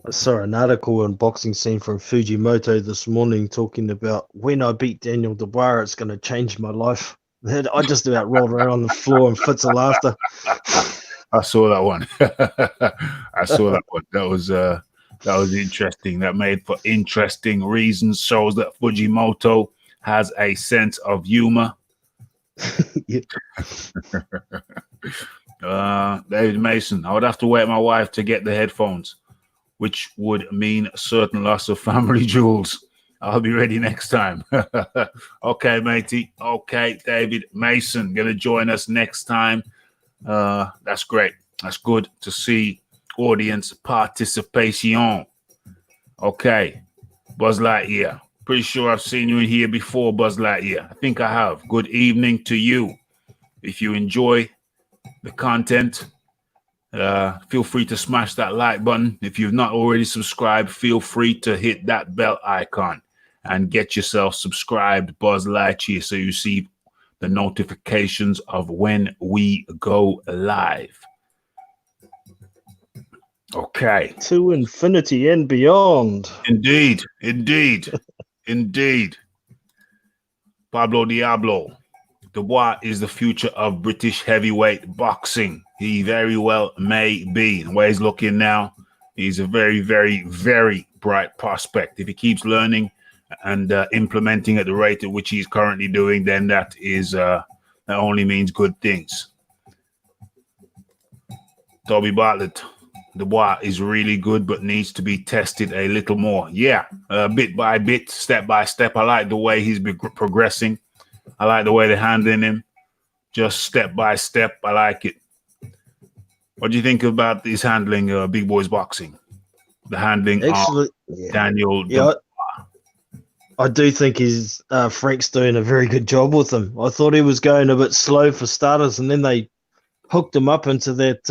I saw an article on Boxing Scene from Fujimoto this morning talking about when I beat Daniel Dubois, it's going to change my life. I just about rolled around on the floor in fits of laughter. I saw that one. That was interesting. That made for interesting reasons. Shows that Fujimoto has a sense of humor. David Mason, I would have to wait my wife to get the headphones, which would mean a certain loss of family jewels. I'll be ready next time. Okay, matey. Okay, David Mason going to join us next time. That's great. That's good to see audience participation. Okay, Buzz Lightyear. Pretty sure I've seen you in here before, Buzz Lightyear. I think I have. Good evening to you. If you enjoy the content, feel free to smash that like button. If you've not already subscribed, feel free to hit that bell icon and get yourself subscribed, Buzz Lightyear, so you see the notifications of when we go live. Okay. To infinity and beyond. Indeed. Pablo Diablo. Dubois is the future of British heavyweight boxing. He very well may be. The way he's looking now, He's a very, very, very bright prospect. If he keeps learning and implementing at the rate at which he's currently doing, then that only means good things. Toby Bartlett, Dubois is really good, but needs to be tested a little more. Yeah, bit by bit, step by step. I like the way he's been progressing. I like the way they're handling him. Just step by step. I like it. What do you think about his handling Big Boys Boxing? The handling Actually, of Daniel. Yeah, I do think Frank's doing a very good job with him. I thought he was going a bit slow for starters, and then they hooked him up into that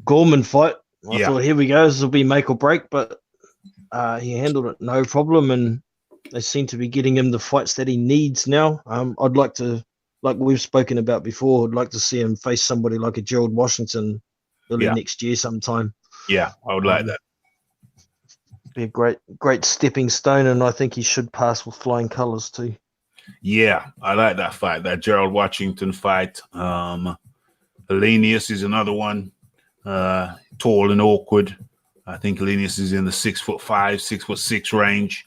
Gorman fight. I thought, here we go, this will be make or break, but he handled it no problem, and they seem to be getting him the fights that he needs now. I'd like to, like we've spoken about before, I'd like to see him face somebody like a Gerald Washington early next year sometime. Yeah, I would like that. Be a great stepping stone, and I think he should pass with flying colours too. Yeah, I like that fight, that Gerald Washington fight. Elenius is another one, tall and awkward. I think Elenius is in the 6'5", 6'6" range,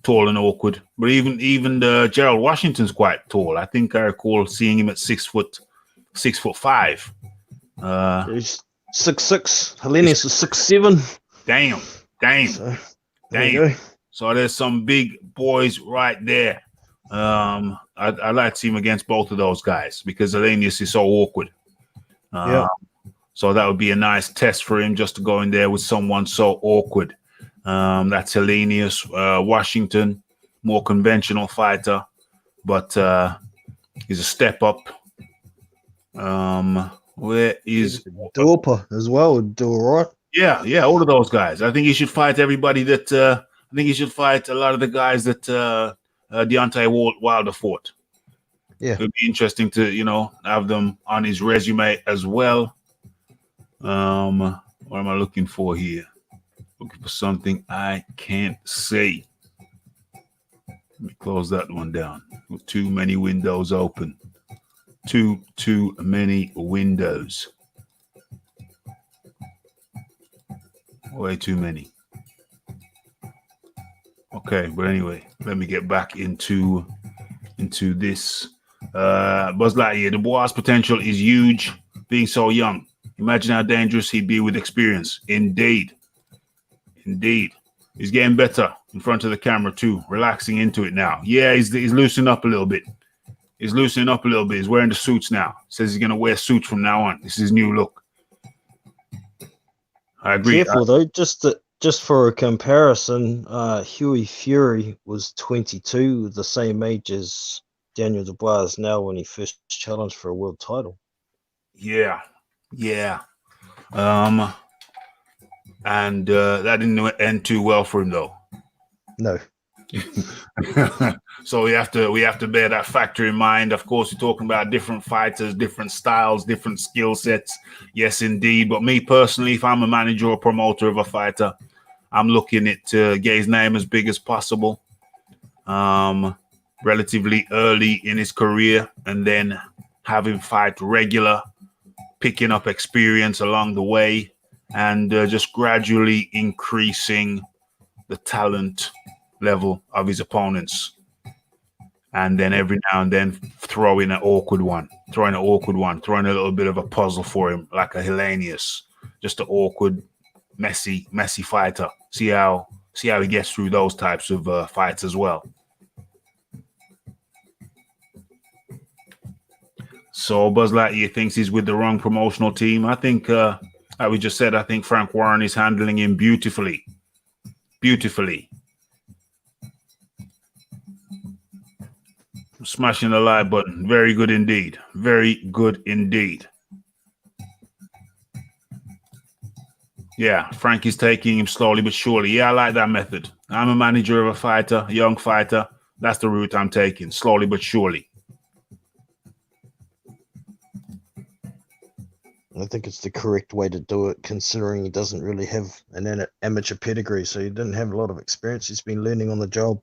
tall and awkward. But even Gerald Washington's quite tall. I think I recall seeing him at 6'5". He's 6'6". Elenius is 6'7". Damn. So there's some big boys right there. I'd like to see him against both of those guys because Elenius is so awkward. So that would be a nice test for him just to go in there with someone so awkward. That's Elenius. Washington, more conventional fighter, but he's a step up. Where is Dorper as well? Do all right. Yeah, all of those guys. I think he should fight everybody that. I think he should fight a lot of the guys that Deontay Wilder fought. Yeah, it would be interesting to have them on his resume as well. What am I looking for here? Looking for something I can't see. Let me close that one down. With too many windows open. Too many windows. Way too many. Okay, but anyway, let me get back into this. Buzz Lightyear, Dubois' potential is huge, being so young. Imagine how dangerous he'd be with experience. Indeed. He's getting better in front of the camera too, relaxing into it now. Yeah, he's loosening up a little bit. He's wearing the suits now. Says he's going to wear suits from now on. This is his new look. I agree. Careful though, just for a comparison, Huey Fury was 22, the same age as Daniel Dubois now when he first challenged for a world title. Yeah. And that didn't end too well for him though. No. So we have to bear that factor in mind. Of course, we're talking about different fighters, different styles, different skill sets. Yes, indeed. But me personally, if I'm a manager or promoter of a fighter, I'm looking at to get his name as big as possible, relatively early in his career, and then have him fight regular, picking up experience along the way, and just gradually increasing the talent level of his opponents. And then every now and then throwing an awkward one, throwing a little bit of a puzzle for him, like a Hellenius, just an awkward, messy fighter. See how he gets through those types of fights as well. So Buzz Lightyear thinks he's with the wrong promotional team. I think, like we just said, I think Frank Warren is handling him beautifully. Smashing the like button. Very good indeed. Yeah, Frank is taking him slowly but surely. Yeah, I like that method. I'm a manager of a fighter, a young fighter. That's the route I'm taking, slowly but surely. I think it's the correct way to do it, considering he doesn't really have an amateur pedigree, so he didn't have a lot of experience. He's been learning on the job.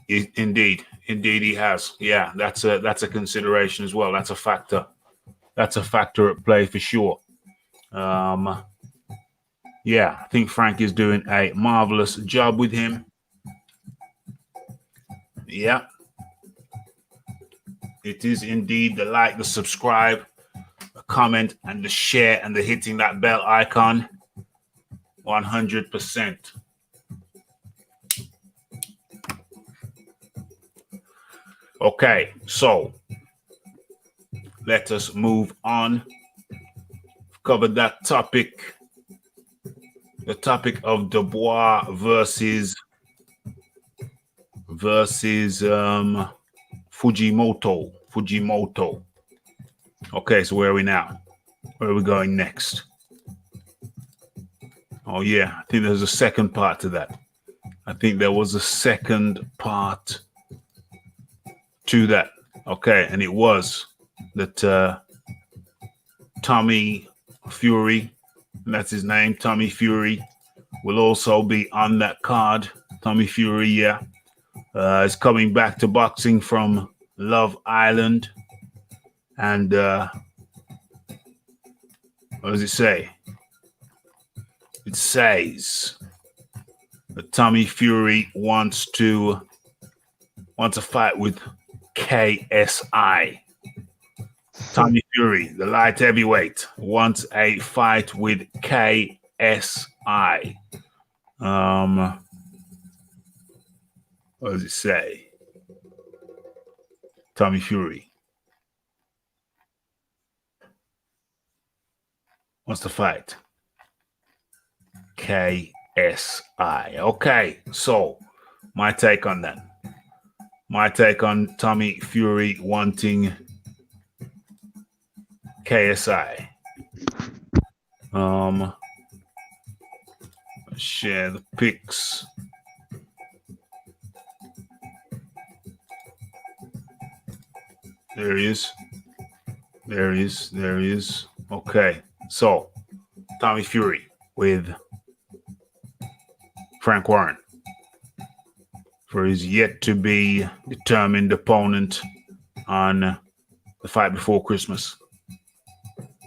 Indeed he has. Yeah, that's a consideration as well. That's a factor at play for sure. Yeah, I think Frank is doing a marvelous job with him. Yeah. It is indeed the like, the subscribe, the comment, and the share, and the hitting that bell icon. 100%. Okay, so let us move on. We've covered that topic. The topic of Dubois versus Fujimoto. Okay, so where are we now? Where are we going next? Oh yeah, I think there's a second part to that. I think there was a second part to that. Okay, and it was that Tommy Fury, that's his name, Tommy Fury, will also be on that card. Tommy Fury, yeah, is coming back to boxing from Love Island. And what does it say? It says that Tommy Fury wants to fight with KSI. Tommy Fury, the light heavyweight, wants a fight with KSI. What does it say? Tommy Fury wants to fight KSI. Okay, so my take on that. My take on Tommy Fury wanting KSI. Share the pics. There he is. There he is. There he is. Okay, so Tommy Fury with Frank Warren for his yet to be determined opponent on the fight before Christmas,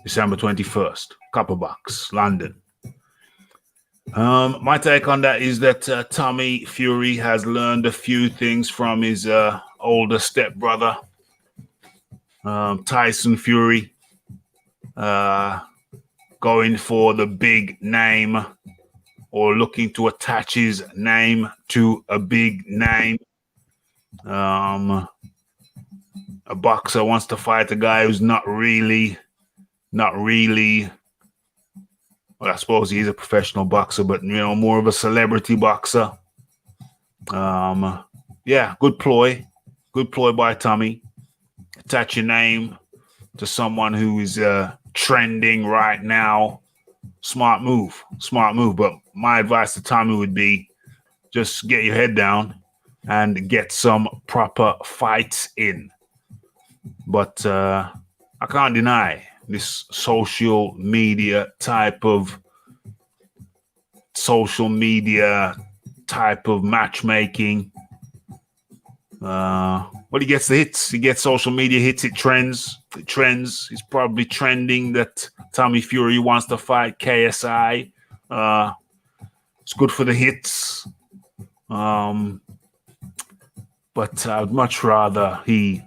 December 21st, Copper Box, London. My take on that is that Tommy Fury has learned a few things from his older stepbrother, Tyson Fury, going for the big name or looking to attach his name to a big name. A boxer wants to fight a guy who's not really, well, I suppose he's a professional boxer, but, more of a celebrity boxer. Yeah, good ploy by Tommy. Attach your name to someone who is trending right now. Smart move. But my advice to Tommy would be just get your head down and get some proper fights in. But I can't deny this social media type of matchmaking. Well, he gets the hits. He gets social media hits. It trends. He's probably trending that Tommy Fury wants to fight KSI. It's good for the hits. But I'd much rather he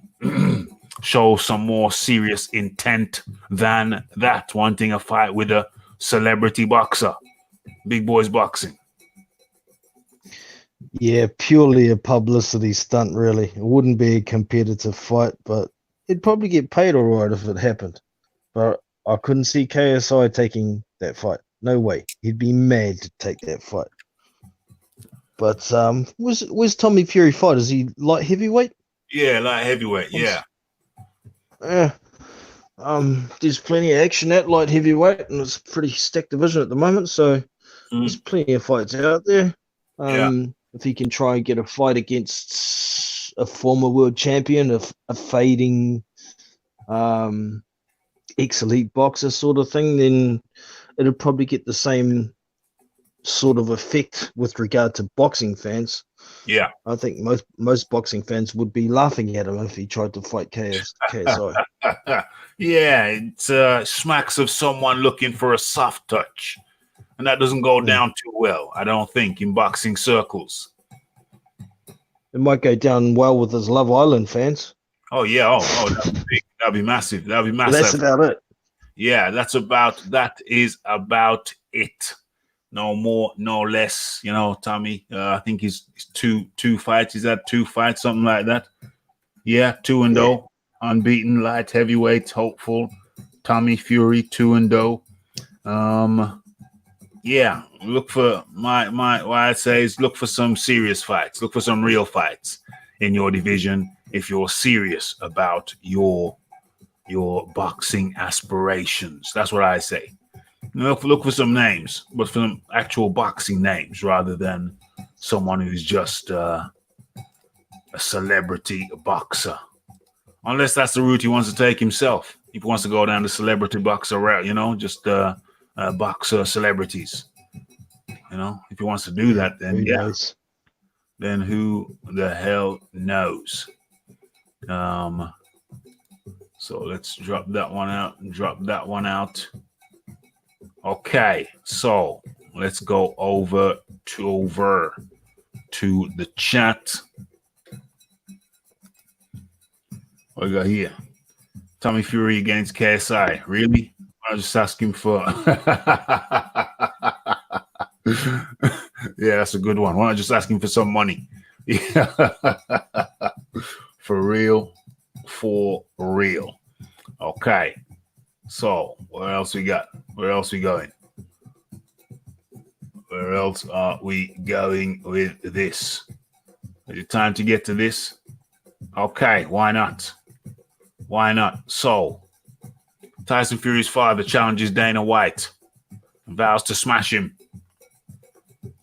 show some more serious intent than that, wanting a fight with a celebrity boxer. Big boys boxing. Yeah, purely a publicity stunt, really. It wouldn't be a competitive fight, but he'd probably get paid all right if it happened. But I couldn't see KSI taking that fight. No way. He'd be mad to take that fight. But where's Tommy Fury fight? Is he light heavyweight? Yeah, light heavyweight. Yeah. Yeah. There's plenty of action at light heavyweight, and it's a pretty stacked division at the moment. So there's plenty of fights out there. If he can try and get a fight against a former world champion, a fading ex-elite boxer sort of thing, then it'll probably get the same sort of effect with regard to boxing fans. Yeah. I think most boxing fans would be laughing at him if he tried to fight KSI. Yeah, it smacks of someone looking for a soft touch. And that doesn't go down too well, I don't think, in boxing circles. It might go down well with his Love Island fans. Oh, yeah. Oh, that'd be massive. That'd be massive. That's about it. Yeah, that is about it. No more, no less. You know, Tommy. I think he's two fights. He's had 2 fights, something like that. Yeah, 2-0, unbeaten, light heavyweight, hopeful. Tommy Fury, 2-0. Yeah, look for what I'd say is look for some serious fights. Look for some real fights in your division if you're serious about your boxing aspirations. That's what I say. Look for some names, but for some actual boxing names rather than someone who's just a celebrity boxer. Unless that's the route he wants to take himself. If he wants to go down the celebrity boxer route, just boxer celebrities. If he wants to do that, then Who knows? Then who the hell knows? So let's drop that one out. Okay, so let's go over to the chat. What we got here? Tommy Fury against KSI. Really? I was just asking for. Yeah, that's a good one. Why not just asking for some money? Yeah. For real. Okay. So, where else we got? Where else we going? Where else are we going with this? Is it time to get to this? Okay, why not? So, Tyson Fury's father challenges Dana White and vows to smash him.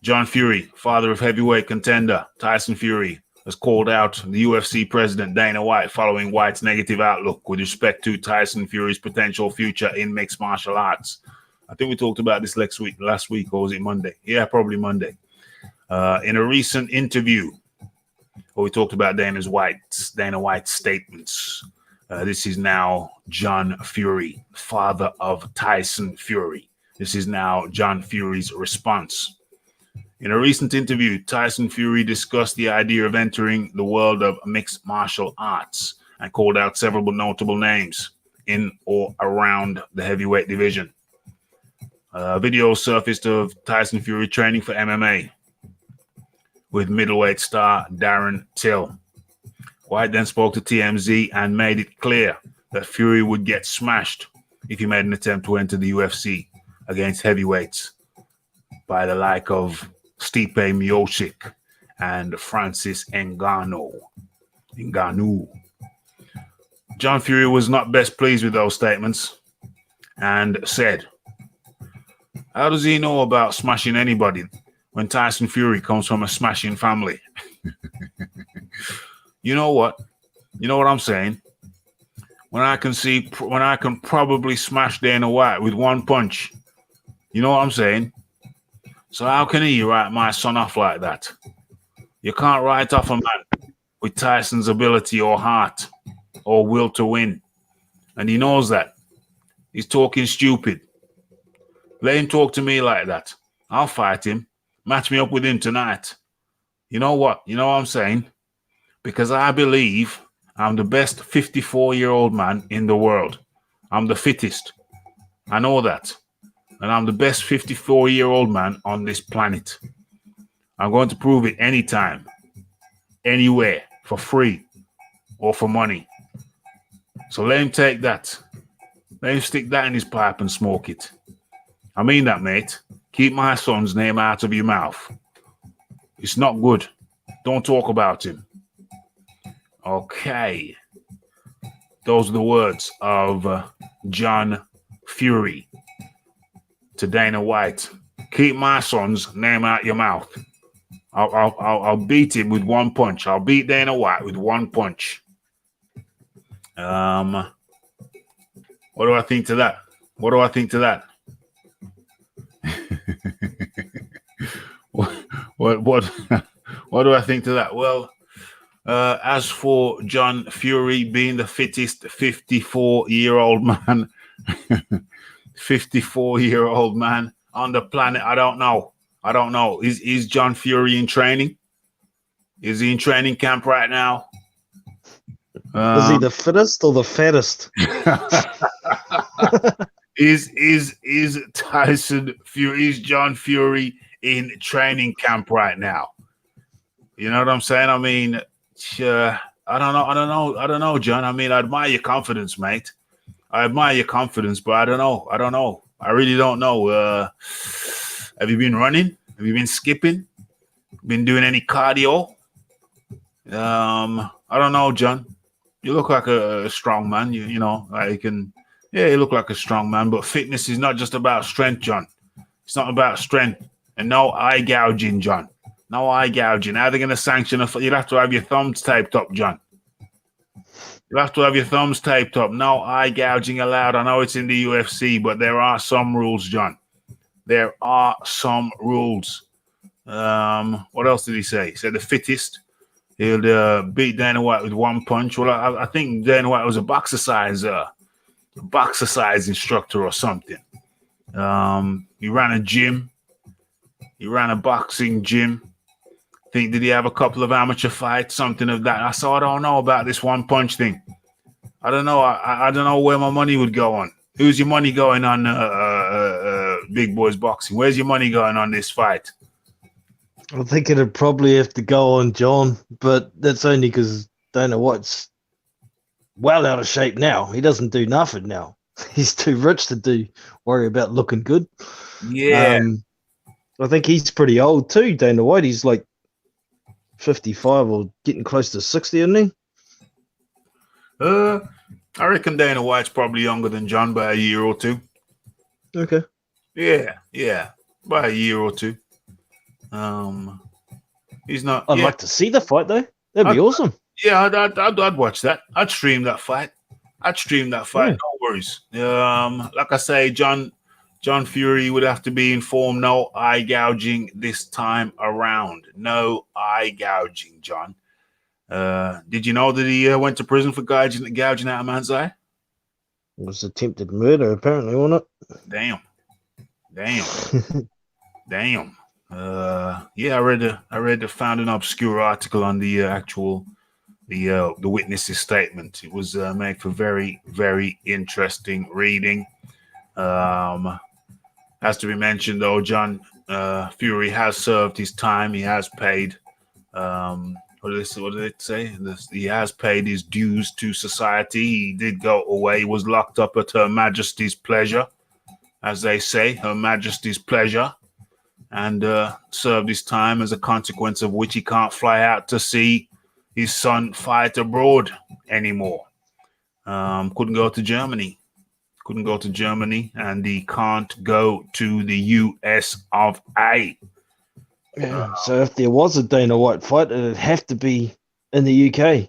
John Fury, father of heavyweight contender Tyson Fury, has called out the UFC president Dana White following White's negative outlook with respect to Tyson Fury's potential future in mixed martial arts. I think we talked about this last week, or was it Monday? Yeah, probably Monday. In a recent interview, we talked about Dana White's statements. This is now John Fury, father of Tyson Fury. This is now John Fury's response. In a recent interview, Tyson Fury discussed the idea of entering the world of mixed martial arts and called out several notable names in or around the heavyweight division. Video surfaced of Tyson Fury training for MMA with middleweight star Darren Till. White then spoke to TMZ and made it clear that Fury would get smashed if he made an attempt to enter the UFC against heavyweights by the like of Stipe Miocic and Francis Ngannou. John Fury was not best pleased with those statements and said, "How does he know about smashing anybody when Tyson Fury comes from a smashing family?" You know what? You know what I'm saying? When I can probably smash Dana White with one punch. You know what I'm saying? So how can he write my son off like that? You can't write off a man with Tyson's ability or heart or will to win. And he knows that. He's talking stupid. Let him talk to me like that. I'll fight him. Match me up with him tonight. You know what? You know what I'm saying? Because I believe I'm the best 54-year-old man in the world. I'm the fittest. I know that. And I'm the best 54-year-old man on this planet. I'm going to prove it anytime, anywhere, for free or for money. So let him take that. Let him stick that in his pipe and smoke it. I mean that, mate. Keep my son's name out of your mouth. It's not good. Don't talk about him. Okay. Those are the words of John Fury to Dana White. Keep my son's name out your mouth. I'll beat him with one punch. I'll beat Dana White with one punch. What do I think to that? What What do I think to that? Well, as for John Fury being the fittest 54-year-old man, 54-year-old man on the planet, I don't know. Is John Fury in training? Is he in training camp right now? Is he the fittest or the fattest? Is Tyson Fury? Is John Fury in training camp right now? You know what I'm saying? I mean, I don't know, John. I mean, I admire your confidence, mate. I admire your confidence, but I don't know. I really don't know. Have you been running? Have you been skipping? Been doing any cardio? I don't know, John. You look like a strong man. You know, you look like a strong man. But fitness is not just about strength, John. It's not about strength. And no eye gouging, John. No eye gouging. How are they going to sanction you'll have to have your thumbs taped up, John. You'll have to have your thumbs taped up. No eye gouging allowed. I know it's in the UFC, but there are some rules, John. There are some rules. What else did he say? He said the fittest. He'll beat Dana White with one punch. Well, I think Dana White was a boxercise instructor or something. He ran a gym. He ran a boxing gym. Did he have a couple of amateur fights, something of that? I don't know about this one punch thing. I don't know. I don't know where my money would go on. Who's your money going on, Big Boys Boxing? Where's your money going on this fight? I think it'd probably have to go on John, but that's only because Dana White's well out of shape now. He doesn't do nothing now. He's too rich to worry about looking good. Yeah. I think he's pretty old too, Dana White. He's like 55 or getting close to 60, isn't he? I reckon Dana White's probably younger than John by a year or two. Okay. Yeah. By a year or two. He's not. I'd like to see the fight though. That'd be awesome. Yeah, I'd watch that. I'd stream that fight. No worries. Like I say, John Fury would have to be informed. No eye gouging this time around. No eye gouging, John. Did you know that he went to prison for gouging out a man's eye? It was attempted murder, apparently, wasn't it? Damn. I found an obscure article on the actual the witness's statement. It was made for very, very interesting reading. Has to be mentioned though, John Fury has served his time. He has paid. What did it say? He has paid his dues to society. He did go away. He was locked up at Her Majesty's pleasure, as they say, Her Majesty's pleasure. And served his time, as a consequence of which he can't fly out to see his son fight abroad anymore. Couldn't go to Germany, and he can't go to the US of A. Yeah, so if there was a Dana White fight, it'd have to be in the UK,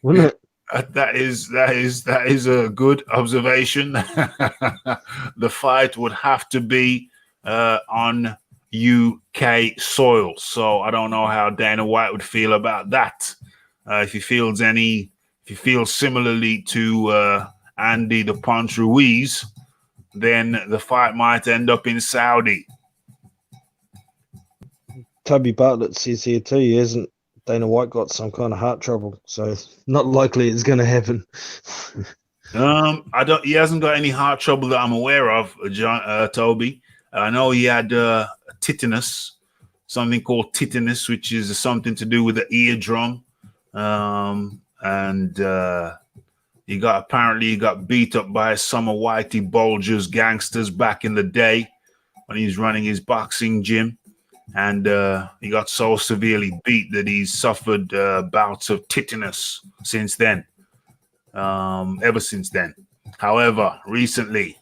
wouldn't it? That is a good observation. The fight would have to be on UK soil. So I don't know how Dana White would feel about that. If he feels similarly to Andy the Punch Ruiz, then the fight might end up in Saudi. Toby Bartlett says here too, hasn't Dana White got some kind of heart trouble? So not likely it's going to happen. He hasn't got any heart trouble that I'm aware of, Toby. I know he had tetanus, something called tetanus, which is something to do with the eardrum. And he got beat up by some of Whitey Bulger's gangsters back in the day when he was running his boxing gym. And he got so severely beat that he's suffered bouts of tetanus since then, ever since then. However, recently,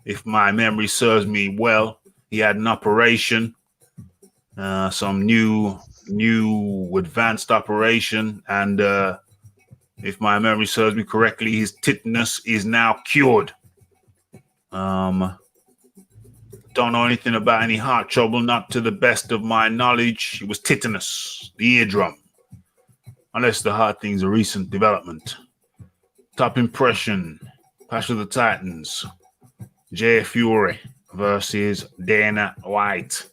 if my memory serves me well, he had an operation, some new advanced operation, and if my memory serves me correctly, his tetanus is now cured. Don't know anything about any heart trouble, not to the best of my knowledge. It was tetanus, the eardrum. Unless the heart thing's a recent development. Top impression, Clash of the Titans. Jay Fury versus Dana White.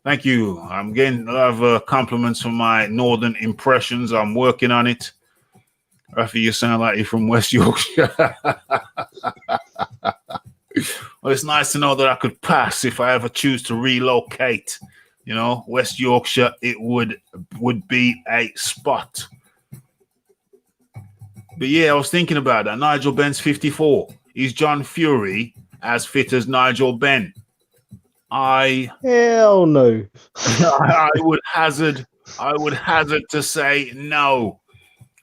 Thank you. I'm getting a lot of compliments for my northern impressions. I'm working on it. Raphael, you sound like you're from West Yorkshire. Well, it's nice to know that I could pass if I ever choose to relocate. You know, West Yorkshire, it would be a spot. But yeah, I was thinking about that. Nigel Benn's 54. Is John Fury as fit as Nigel Benn? Hell no. I would hazard to say no.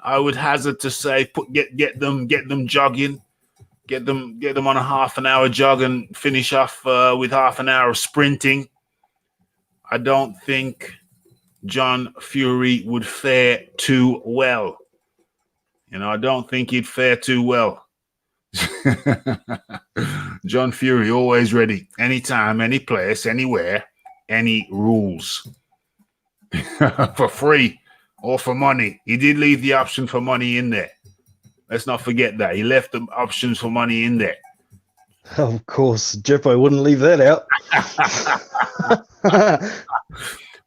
I would hazard to say get them jogging. Get them on a half an hour jog and finish off with half an hour of sprinting. I don't think John Fury would fare too well. You know, I don't think he'd fare too well. John Fury, always ready. Anytime, any place, anywhere, any rules. For free or for money. He did leave the option for money in there. Let's not forget that. He left the options for money in there. Of course, Jeffo wouldn't leave that out.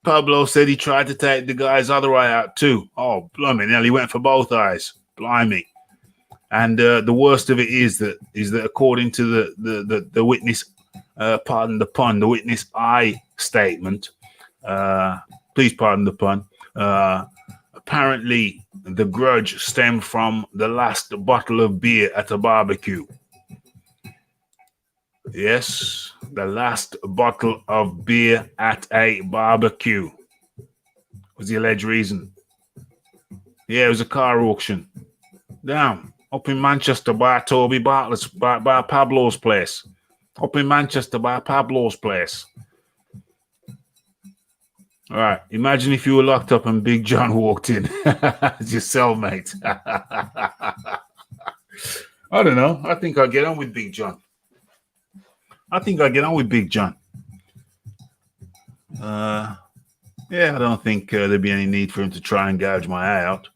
Pablo said he tried to take the guy's other eye out too. Oh, blimey, now he went for both eyes. Blimey. And the worst of it is that according to the witness, pardon the pun, the witness eye statement, please pardon the pun, apparently the grudge stemmed from the last bottle of beer at a barbecue. Yes, the last bottle of beer at a barbecue was the alleged reason. Yeah, it was a car auction. Damn, up in Manchester by Toby Bartlett's, by Pablo's place. Up in Manchester by Pablo's place. All right, imagine if you were locked up and Big John walked in as your cellmate. I don't know. I think I'll get on with Big John. Yeah, I don't think there'd be any need for him to try and gouge my eye out.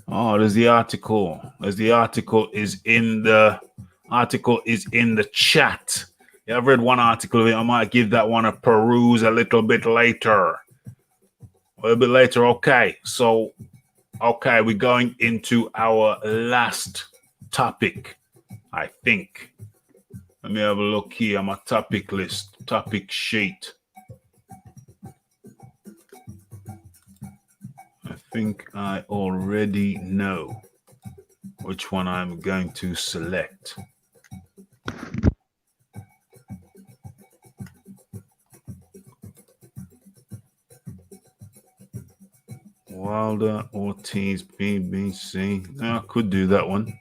Oh, there's the article. The article is in the chat. Yeah, I've read one article of it. I might give that one a peruse a little bit later. Okay. So, we're going into our last topic, I think. Let me have a look here on my topic list, topic sheet. I think I already know which one I'm going to select. Wilder, Ortiz, BBC. No, I could do that one.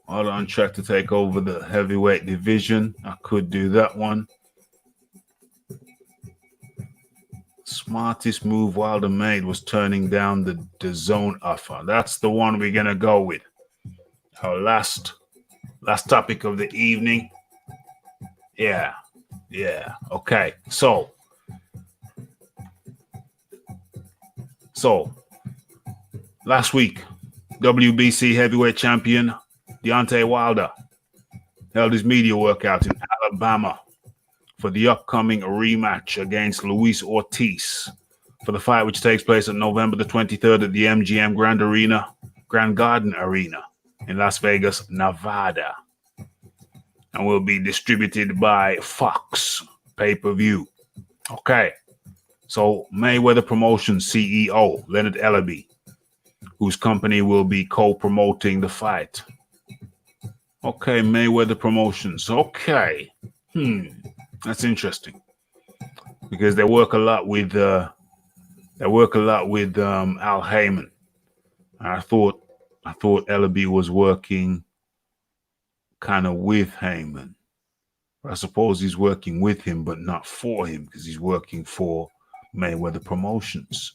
Wilder on track to take over the heavyweight division. I could do that one. Smartest move Wilder made was turning down the zone offer. That's the one we're gonna go with. Our last topic of the evening. Yeah. Okay. So last week, WBC heavyweight champion Deontay Wilder held his media workout in Alabama for the upcoming rematch against Luis Ortiz for the fight, which takes place on November the 23rd at the MGM Grand Garden Arena in Las Vegas, Nevada, and will be distributed by Fox pay-per-view. Okay, so Mayweather Promotions CEO Leonard Ellerby, whose company will be co-promoting the fight. Okay, Mayweather Promotions. Okay, that's interesting because they work a lot with Al Heyman. I thought Ellerby was working kind of with Heyman. I suppose he's working with him, but not for him because he's working for Mayweather Promotions.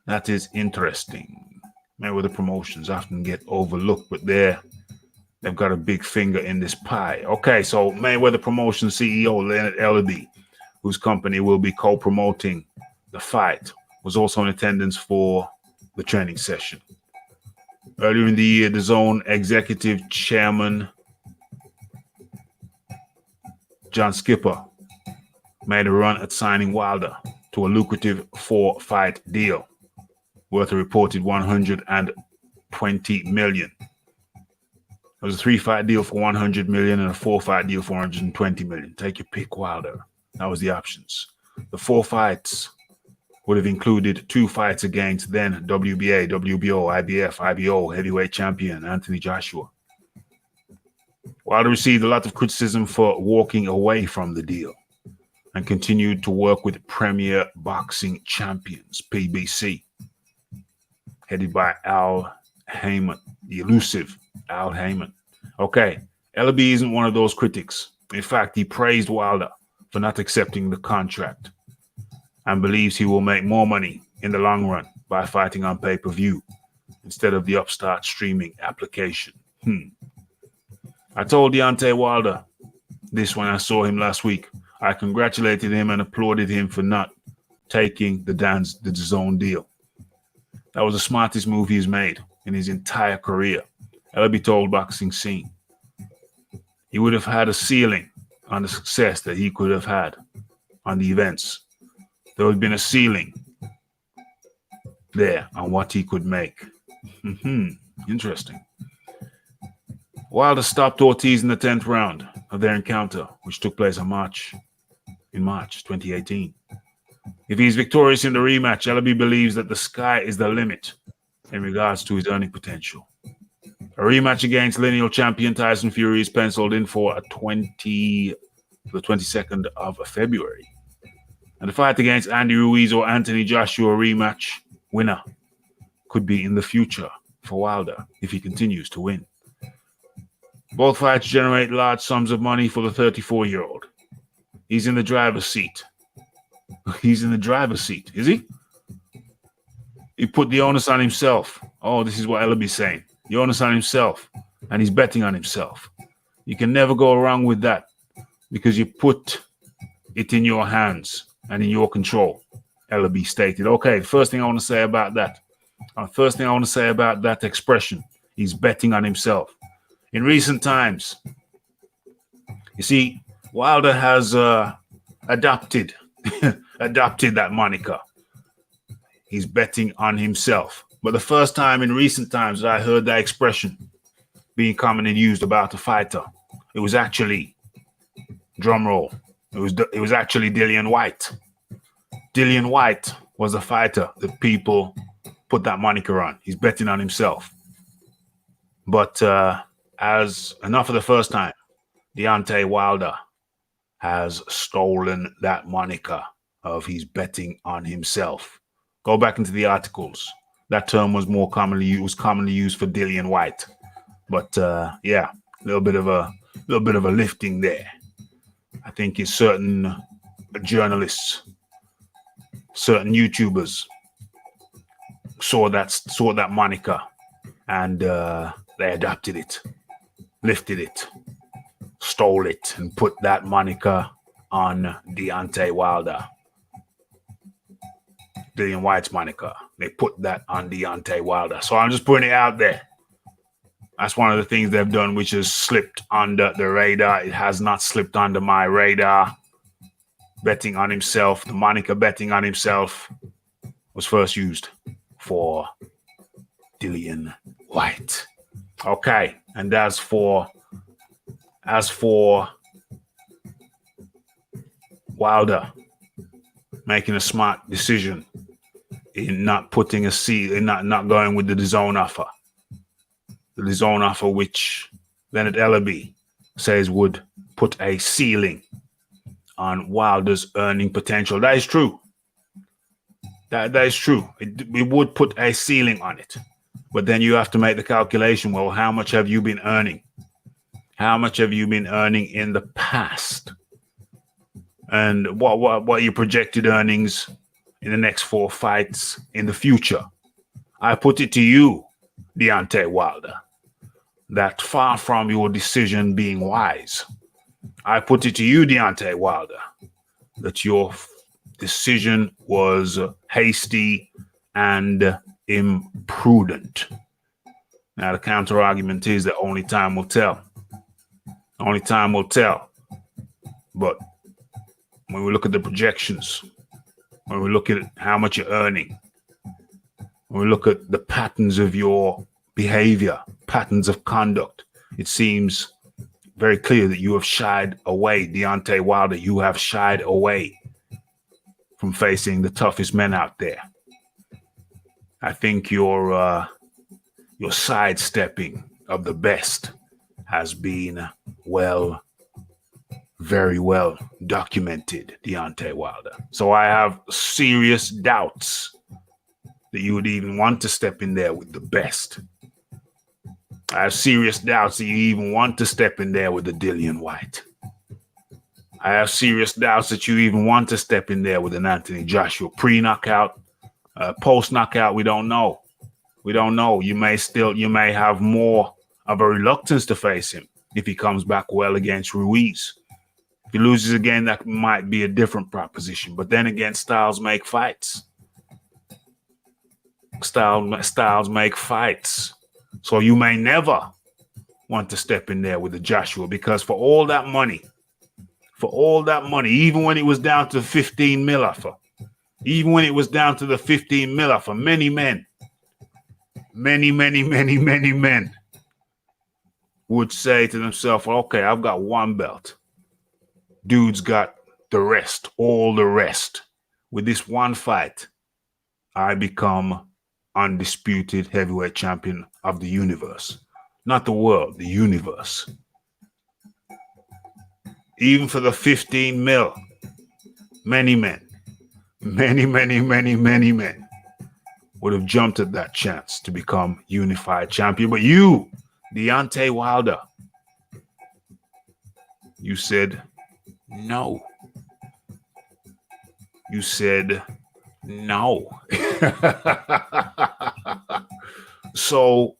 That is interesting. Mayweather Promotions often get overlooked, but they're they've got a big finger in this pie. Okay, so Mayweather Promotion CEO Leonard Ellerby, whose company will be co-promoting the fight, was also in attendance for the training session. Earlier in the year, the zone executive chairman John Skipper made a run at signing Wilder to a lucrative 4-fight deal worth a reported $120 million. It was a 3-fight deal for $100 million and a 4-fight deal for $120 million. Take your pick, Wilder. That was the options. The 4 fights would have included 2 fights against then WBA, WBO, IBF, IBO heavyweight champion Anthony Joshua. Wilder received a lot of criticism for walking away from the deal and continued to work with Premier Boxing Champions, PBC, headed by Al Heyman, the elusive Al Heyman. Okay, Ellerby isn't one of those critics. In fact, he praised Wilder for not accepting the contract and believes he will make more money in the long run by fighting on pay-per-view instead of the upstart streaming application. I told Deontay Wilder this when I saw him last week. I congratulated him and applauded him for not taking the DAZN deal. That was the smartest move he's made in his entire career. Ellerby told Boxing Scene he would have had a ceiling on the success that he could have had on the events. There would have been a ceiling there on what he could make. Interesting. Wilder stopped Ortiz in the 10th round of their encounter, which took place in March 2018. If he's victorious in the rematch, Ellerby believes that the sky is the limit in regards to his earning potential. A rematch against lineal champion Tyson Fury is penciled in for the 22nd of February. And the fight against Andy Ruiz or Anthony Joshua rematch winner could be in the future for Wilder if he continues to win. Both fights generate large sums of money for the 34-year-old. He's in the driver's seat. He's in the driver's seat, is he? He put the onus on himself. Oh, this is what Ellerby's saying. The onus on himself, and he's betting on himself. You can never go wrong with that because you put it in your hands and in your control, Ellerby stated. Okay, first thing I want to say about that. First thing I want to say about that expression, he's betting on himself. In recent times, you see, Wilder has adopted that moniker. He's betting on himself. But the first time in recent times that I heard that expression being commonly used about a fighter, it was actually, drum roll, it was actually Dillian Whyte. Dillian Whyte was a fighter that people put that moniker on. He's betting on himself. But as enough of the first time, Deontay Wilder has stolen that moniker of he's betting on himself. Go back into the articles. That term was more commonly used for Dillian Whyte. But yeah, a little bit of a lifting there. I think it's certain journalists, certain YouTubers saw that moniker and they adopted it, lifted it, stole it, and put that moniker on Deontay Wilder. Dillian Whyte's moniker. They put that on Deontay Wilder. So I'm just putting it out there. That's one of the things they've done, which has slipped under the radar. It has not slipped under my radar. Betting on himself, the moniker betting on himself was first used for Dillian Whyte. Okay, and as for Wilder making a smart decision in not putting not going with the DAZN offer. The DAZN offer, which Leonard Ellerby says would put a ceiling on Wilder's earning potential. That is true. That is true. It would put a ceiling on it. But then you have to make the calculation, well, how much have you been earning? How much have you been earning in the past? And what are your projected earnings in the next 4 fights in the future? I put it to you, Deontay Wilder. that far from your decision being wise. I put it to you, Deontay Wilder, that your decision was hasty and imprudent. Now, the counter argument is that only time will tell. Only time will tell. But when we look at the projections, when we look at how much you're earning, when we look at the patterns of your behavior, patterns of conduct, it seems very clear that you have shied away, Deontay Wilder. You have shied away from facing the toughest men out there. I think your sidestepping of the best has been very well documented, Deontay Wilder. So I have serious doubts that you would even want to step in there with the best. I have serious doubts that you even want to step in there with the Dillian White. I have serious doubts that you even want to step in there with an Anthony Joshua pre-knockout, post-knockout. We don't know. We don't know. You may have more of a reluctance to face him if he comes back well against Ruiz. If he loses again, that might be a different proposition. But then again, styles make fights. Styles make fights. So you may never want to step in there with the Joshua, because for all that money, even when it was down to 15 mil offer, even when it was down to the 15 mil offer, many men would say to themselves, well, okay, I've got one belt. Dude's got the rest, all the rest. With this one fight, I become undisputed heavyweight champion of the universe. Not the world, the universe. Even for the 15 mil, many men would have jumped at that chance to become unified champion. But you, Deontay Wilder, you said no. You said no. So,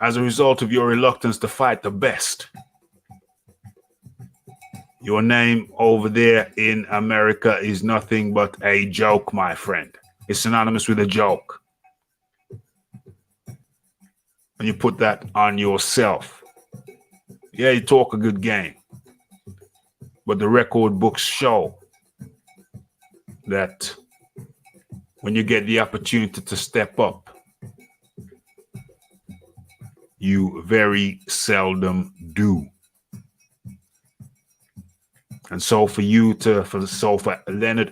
as a result of your reluctance to fight the best, your name over there in America is nothing but a joke, my friend. It's synonymous with a joke. And you put that on yourself. Yeah, you talk a good game, but the record books show that when you get the opportunity to step up, you very seldom do. And so for Leonard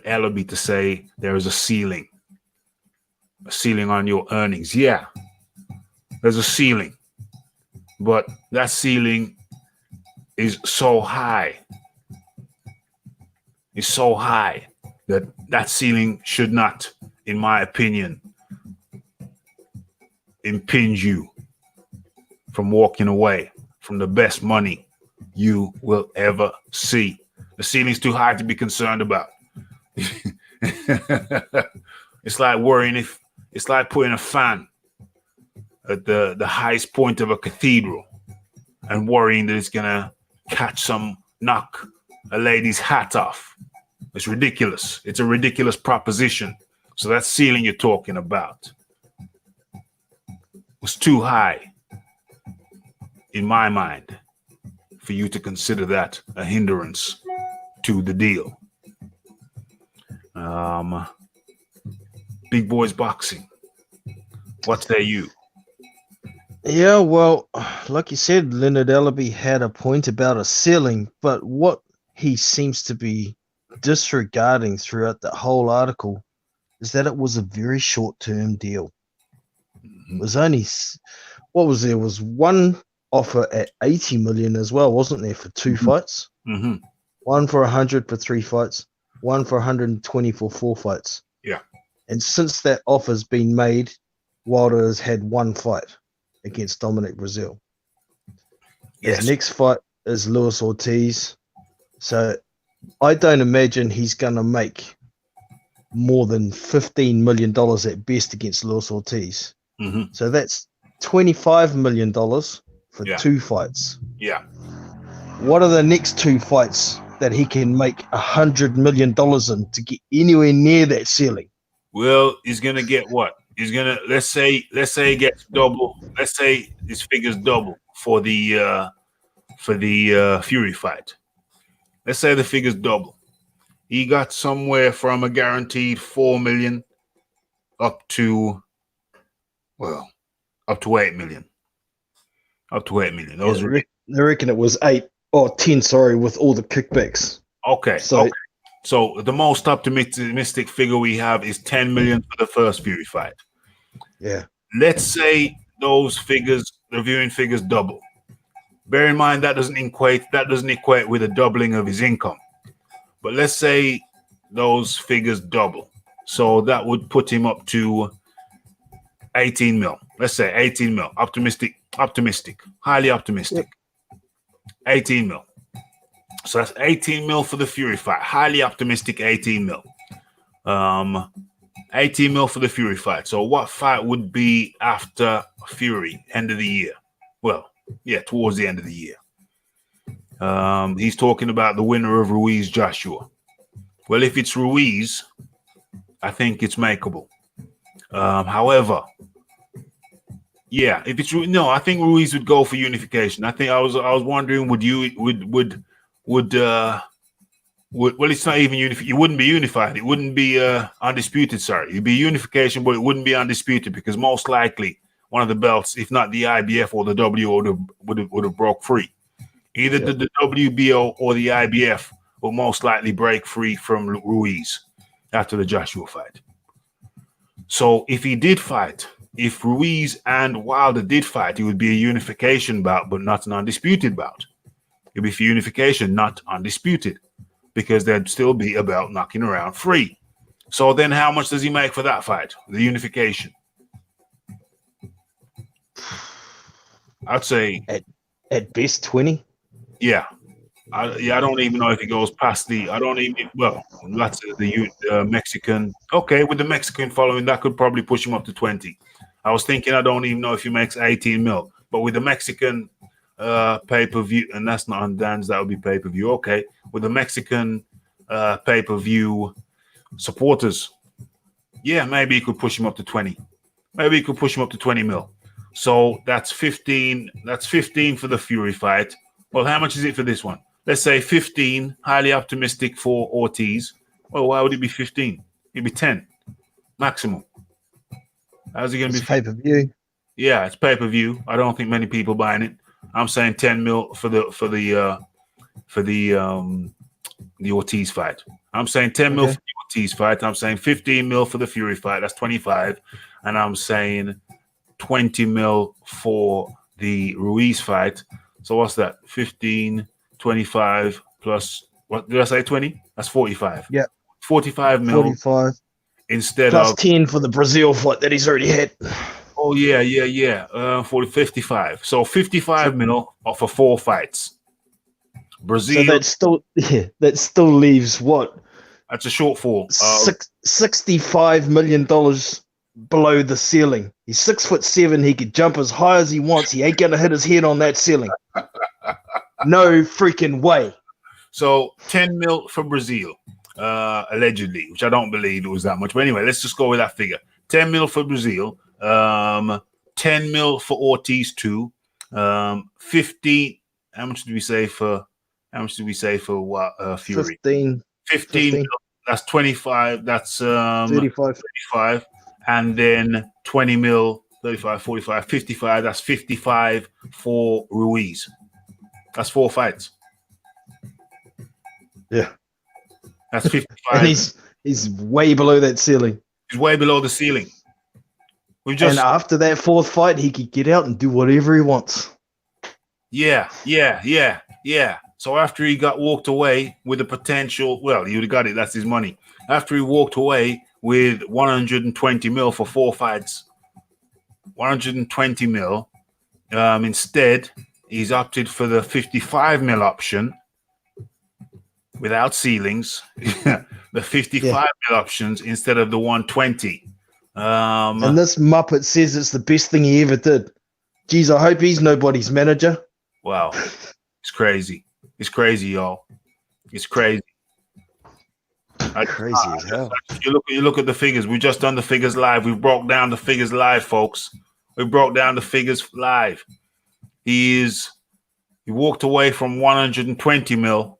Ellerby to say there is a ceiling on your earnings. Yeah, there's a ceiling, but that ceiling is so high. It's so high that ceiling should not, in my opinion, impinge you from walking away from the best money you will ever see. The ceiling's too high to be concerned about. It's like it's like putting a fan at the highest point of a cathedral and worrying that it's gonna knock a lady's hat off. It's ridiculous. It's a ridiculous proposition. So that ceiling you're talking about was too high, in my mind, for you to consider that a hindrance to the deal. Big Boys Boxing. What say you? Yeah, well, like you said, Leonard Ellerby had a point about a ceiling, but what he seems to be disregarding throughout the whole article is that it was a very short-term deal. It was only, what was there? Was one offer at 80 million as well, wasn't there, for two fights? Mm-hmm. One for 100 for 3 fights, one for 120 for 4 fights. Yeah. And since that offer's been made, Wilder has had one fight against Dominic Brazil. Yes. His next fight is Luis Ortiz. So I don't imagine he's going to make more than $15 million at best against Luis Ortiz. Mm-hmm. So that's $25 million for Yeah. 2 fights. Yeah. What are the next 2 fights that he can make $100 million in to get anywhere near that ceiling? Well, he's gonna get what? He's gonna let's say he gets double. Let's say his figures double for the Fury fight. Let's say the figures double. He got somewhere from a guaranteed 4 million up to 8 million. Up to 8 million. Those I reckon it was 8 or 10, sorry, with all the kickbacks. okay. So the most optimistic figure we have is 10 million for the first Fury fight. Yeah. Let's say those figures, the viewing figures, double. Bear in mind that doesn't equate with a doubling of his income. But let's say those figures double. So that would put him up to 18 mil. Let's say 18 mil. Optimistic, highly optimistic. Yep. 18 mil. So that's 18 mil for the Fury fight. Highly optimistic 18 mil. 18 mil for the Fury fight. So what fight would be after Fury, end of the year? Well, yeah, towards the end of the year. He's talking about the winner of Ruiz Joshua. Well, if it's Ruiz, I think it's makeable. However, yeah, if it's I think Ruiz would go for unification. I think I was wondering, well, it's not even unified. It wouldn't be unified. It wouldn't be undisputed. Sorry, it'd be unification, but it wouldn't be undisputed because most likely one of the belts, if not the IBF or the WO, would have broke free. Either the WBO or the IBF will most likely break free from Ruiz after the Joshua fight. So if he did fight, if Ruiz and Wilder did fight, it would be a unification bout, but not an undisputed bout. It'd be for unification, not undisputed, because there'd still be a belt knocking around free. So then how much does he make for that fight? The unification. I'd say at best 20. Yeah. I don't even know if it goes past that's the Mexican. Okay, with the Mexican following, that could probably push him up to 20. I was thinking, I don't even know if he makes 18 mil, but with the Mexican pay-per-view, and that's not on Dan's, that would be pay-per-view. Okay, with the Mexican pay-per-view supporters, yeah, maybe he could push him up to 20. Maybe he could push him up to 20 mil. So that's 15. That's 15 for the Fury fight. Well, how much is it for this one? Let's say 15, highly optimistic for Ortiz. Well, why would it be 15? It'd be 10 maximum. How's it going to be? Pay-per-view. Yeah, it's pay-per-view. I don't think many people buying it. I'm saying 10 mil for the Ortiz fight. I'm saying 10 mil for the Ortiz fight. I'm saying 15 mil for the Fury fight. That's 25. And I'm saying 20 mil for the Ruiz fight. So what's that? 15, 25 plus, what did I say, 20? That's 45. Yeah. 45 mil. 45. Instead plus of 10 for the Brazil fight that he's already had. Oh, yeah. 55. So 55 mil for 4 fights. Brazil. So that still leaves what? That's a shortfall. $65 million below the ceiling. He's 6'7". He could jump as high as he wants. He ain't gonna hit his head on that ceiling. No freaking way. So 10 mil for Brazil, allegedly, which I don't believe it was that much. But anyway, let's just go with that figure. 10 mil for Brazil. 10 mil for Ortiz too. 15. How much did we say for Fury? 15 mil. That's 25. That's 35. And then 20 mil, 35, 45, 55. That's 55 for Ruiz. That's 4 fights. Yeah. That's 55. And he's way below that ceiling. He's way below the ceiling. And after that 4th fight, he could get out and do whatever he wants. Yeah. So after he got walked away with a potential, well, he would have got it. That's his money. After he walked away with 120 mil for 4 fights, 120 mil. Instead, he's opted for the 55 mil option without ceilings. The 55 mil options instead of the 120. And this Muppet says it's the best thing he ever did. Geez, I hope he's nobody's manager. Wow. It's crazy. It's crazy, y'all. It's crazy. Crazy as hell. You look at the figures. We just done the figures live. We broke down the figures live, folks. We broke down the figures live. He walked away from 120 mil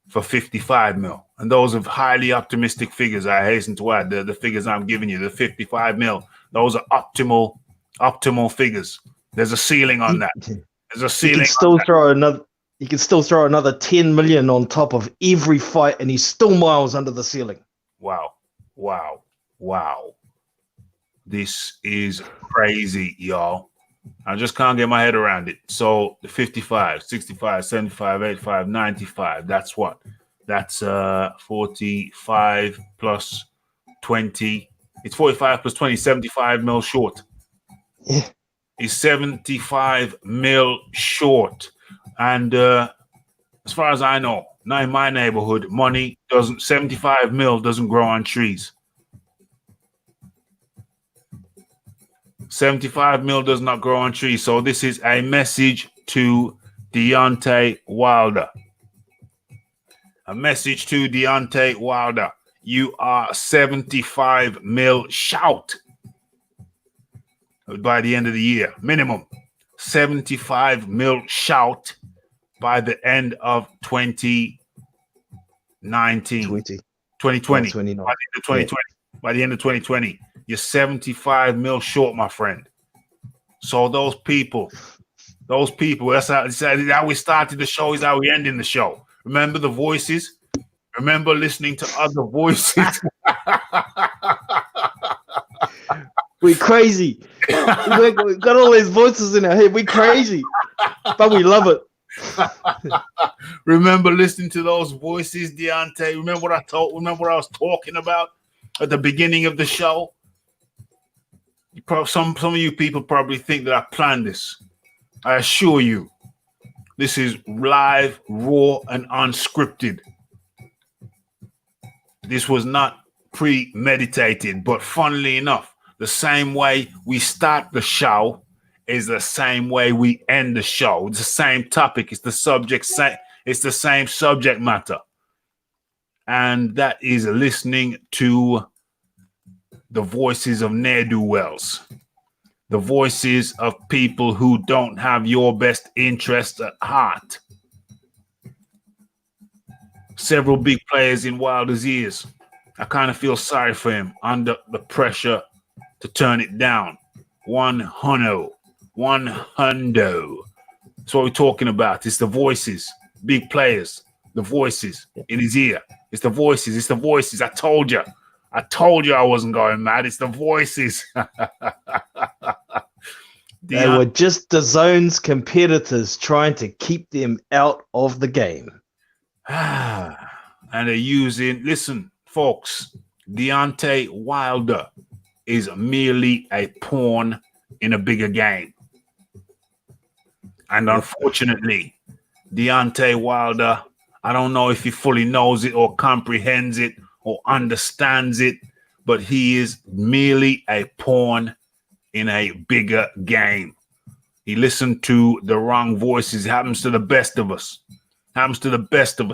for 55 mil. And those are highly optimistic figures. I hasten to add the figures I'm giving you, the 55 mil. Those are optimal figures. There's a ceiling on that. There's a ceiling. He can still throw another 10 million on top of every fight, and he's still miles under the ceiling. Wow. This is crazy, y'all. I just can't get my head around it. So the 55, 65, 75, 85, 95, that's what? That's 45 plus 20. It's 45 plus 20, 75 mil short. Yeah. He's 75 mil short. And as far as I know, now in my neighborhood, 75 mil doesn't grow on trees. 75 mil does not grow on trees. So this is a message to Deontay Wilder. A message to Deontay Wilder. You are 75 mil short by the end of the year. Minimum 75 mil short by the end of 2019. 2020. By the end of 2020. Yeah. By the end of 2020. You're 75 mil short, my friend. So those people, that's how we started the show, is how we ending the show. Remember the voices? Remember listening to other voices? We're crazy. We got all these voices in our head. We're crazy, but we love it. Remember listening to those voices, Deontay? Remember what I was talking about at the beginning of the show? Some of you people probably think that I planned this. I assure you, this is live, raw, and unscripted. This was not premeditated, but funnily enough, the same way we start the show is the same way we end the show. It's the same topic. It's the same subject matter. And that is listening to the voices of ne'er-do-wells, the voices of people who don't have your best interest at heart. Several big players in Wilder's ears. I kind of feel sorry for him under the pressure to turn it down. 100. That's what we're talking about. It's the voices, big players, the voices in his ear. It's the voices. I told you I wasn't going mad. It's the voices. They were just the zone's competitors trying to keep them out of the game. And they're listen, folks, Deontay Wilder is merely a pawn in a bigger game. And unfortunately, Deontay Wilder, I don't know if he fully knows it or comprehends it or understands it, but he is merely a pawn in a bigger game. He listened to the wrong voices. It happens to the best of us.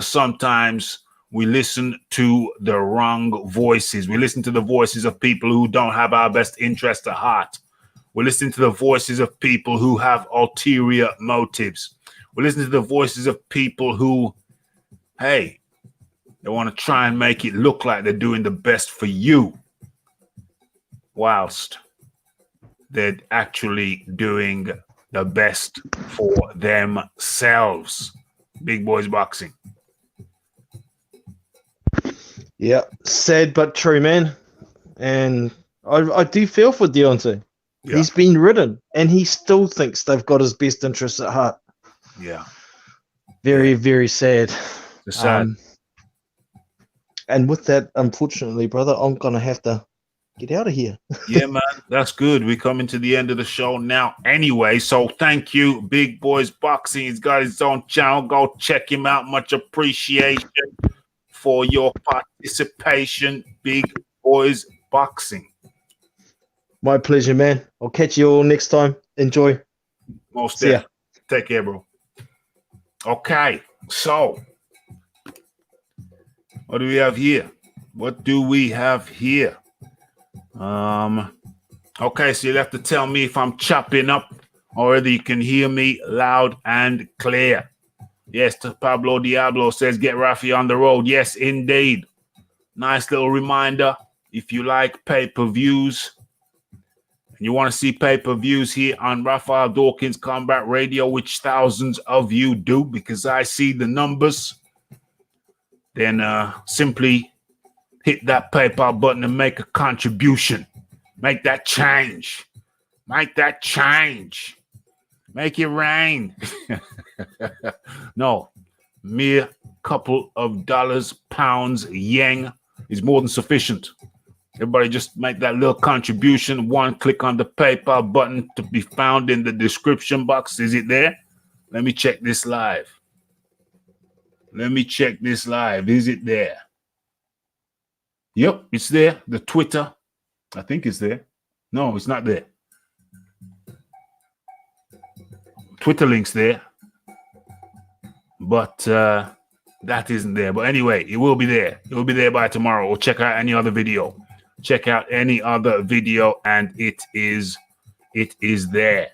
Sometimes we listen to the wrong voices. We listen to the voices of people who don't have our best interest at heart. We listen to the voices of people who have ulterior motives. We listen to the voices of people who, hey, they want to try and make it look like they're doing the best for you, whilst they're actually doing the best for themselves. Big Boys Boxing. Yeah, sad but true, man. And I do feel for Deontay. Yeah. He's been ridden, and he still thinks they've got his best interests at heart. Yeah. Very, very sad. It's sad. And with that, unfortunately, brother, I'm going to have to get out of here. Yeah, man, that's good. We're coming to the end of the show now anyway. So thank you, Big Boys Boxing. He's got his own channel. Go check him out. Much appreciation for your participation, Big Boys Boxing. My pleasure, man. I'll catch you all next time. Enjoy. Most See ya. definitely. Take care, bro. Okay, so what do we have here? What do we have here? Okay, so you'll have to tell me if I'm chopping up or whether you can hear me loud and clear. Yes, Pablo Diablo says, get Raphael on the road. Yes, indeed. Nice little reminder. If you like pay-per-views and you want to see pay-per-views here on Raphael Dawkins Combat Radio, which thousands of you do because I see the numbers, then simply hit that PayPal button and make a contribution. Make that change. Make that change. Make it rain. No, mere couple of dollars, pounds, yen is more than sufficient. Everybody just make that little contribution. One, click on the PayPal button to be found in the description box. Is it there? Let me check this live. Is it there? Yep, it's there. The Twitter, I think it's there. No, it's not there. Twitter link's there. But that isn't there. But anyway, it will be there. It will be there by tomorrow. Or check out any other video. And it is there.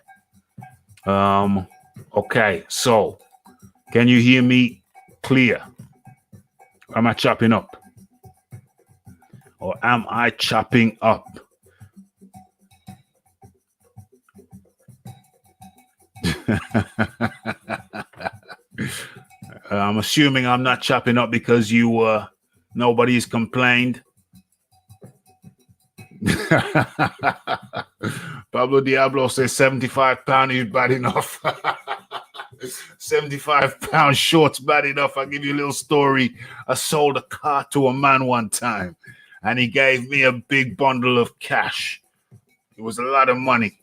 Okay, so can you hear me clear? Am I chopping up? Or am I chopping up? I'm assuming I'm not chopping up because nobody's complained. Pablo Diablo says 75 pounds is bad enough. 75 pounds short's bad enough. I'll give you a little story. I sold a car to a man one time and he gave me a big bundle of cash. It was a lot of money.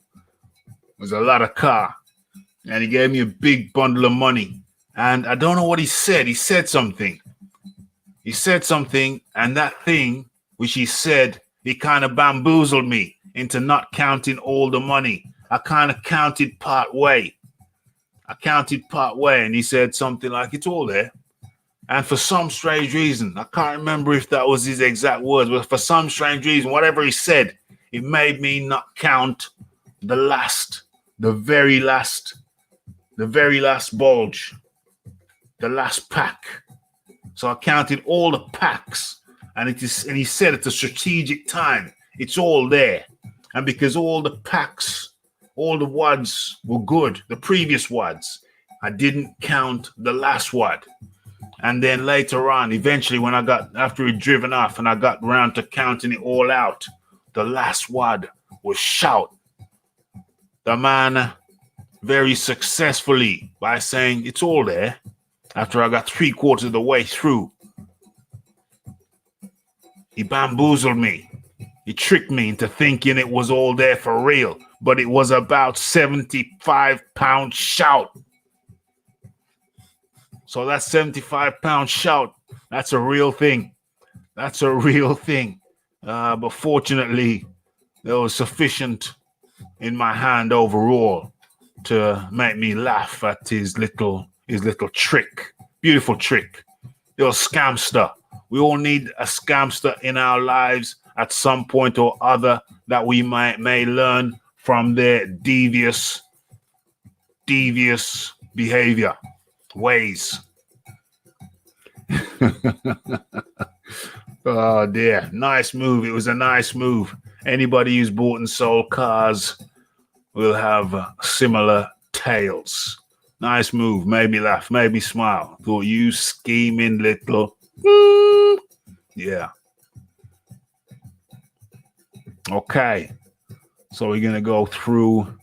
It was a lot of car. And he gave me a big bundle of money. And I don't know what he said. He said something. And that thing which he said, he kind of bamboozled me into not counting all the money. I kind of counted part way. And he said something like, it's all there. And for some strange reason, I can't remember if that was his exact words, but for some strange reason, whatever he said, it made me not count the very last bulge, the last pack. So I counted all the packs, and he said it's a strategic time. It's all there. And because all the packs, all the wads were good, the previous wads, I didn't count the last wad. And then later on, eventually after he'd driven off and I got round to counting it all out, the last wad was shout. The man very successfully by saying it's all there after I got 3/4 of the way through. He bamboozled me. He tricked me into thinking it was all there for real, but it was about 75 pound shout. So that 75 pound shout, that's a real thing. But fortunately, there was sufficient in my hand overall to make me laugh at his little trick. Beautiful trick. Little scamster. We all need a scamster in our lives at some point or other that we may learn from their devious behavior, ways. Oh dear, nice move. It was a nice move. Anybody who's bought and sold cars will have similar tales. Nice move. Made me laugh, made me smile. Thought you scheming little. Yeah. Okay. So we're going to go through.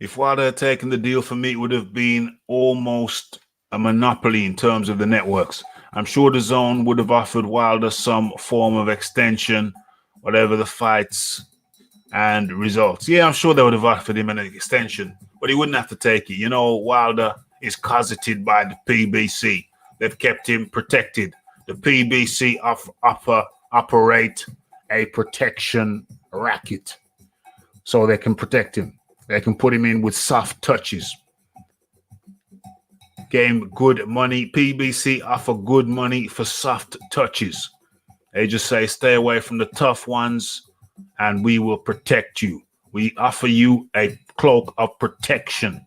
If Wilder had taken the deal for me, it would have been almost a monopoly in terms of the networks. I'm sure the Zone would have offered Wilder some form of extension, whatever the fights and results. Yeah, I'm sure they would have offered him an extension, but he wouldn't have to take it. You know, Wilder is cosseted by the PBC. They've kept him protected. The PBC operate a protection racket so they can protect him. They can put him in with soft touches. Game good money. PBC offer good money for soft touches. They just say, stay away from the tough ones and we will protect you. We offer you a cloak of protection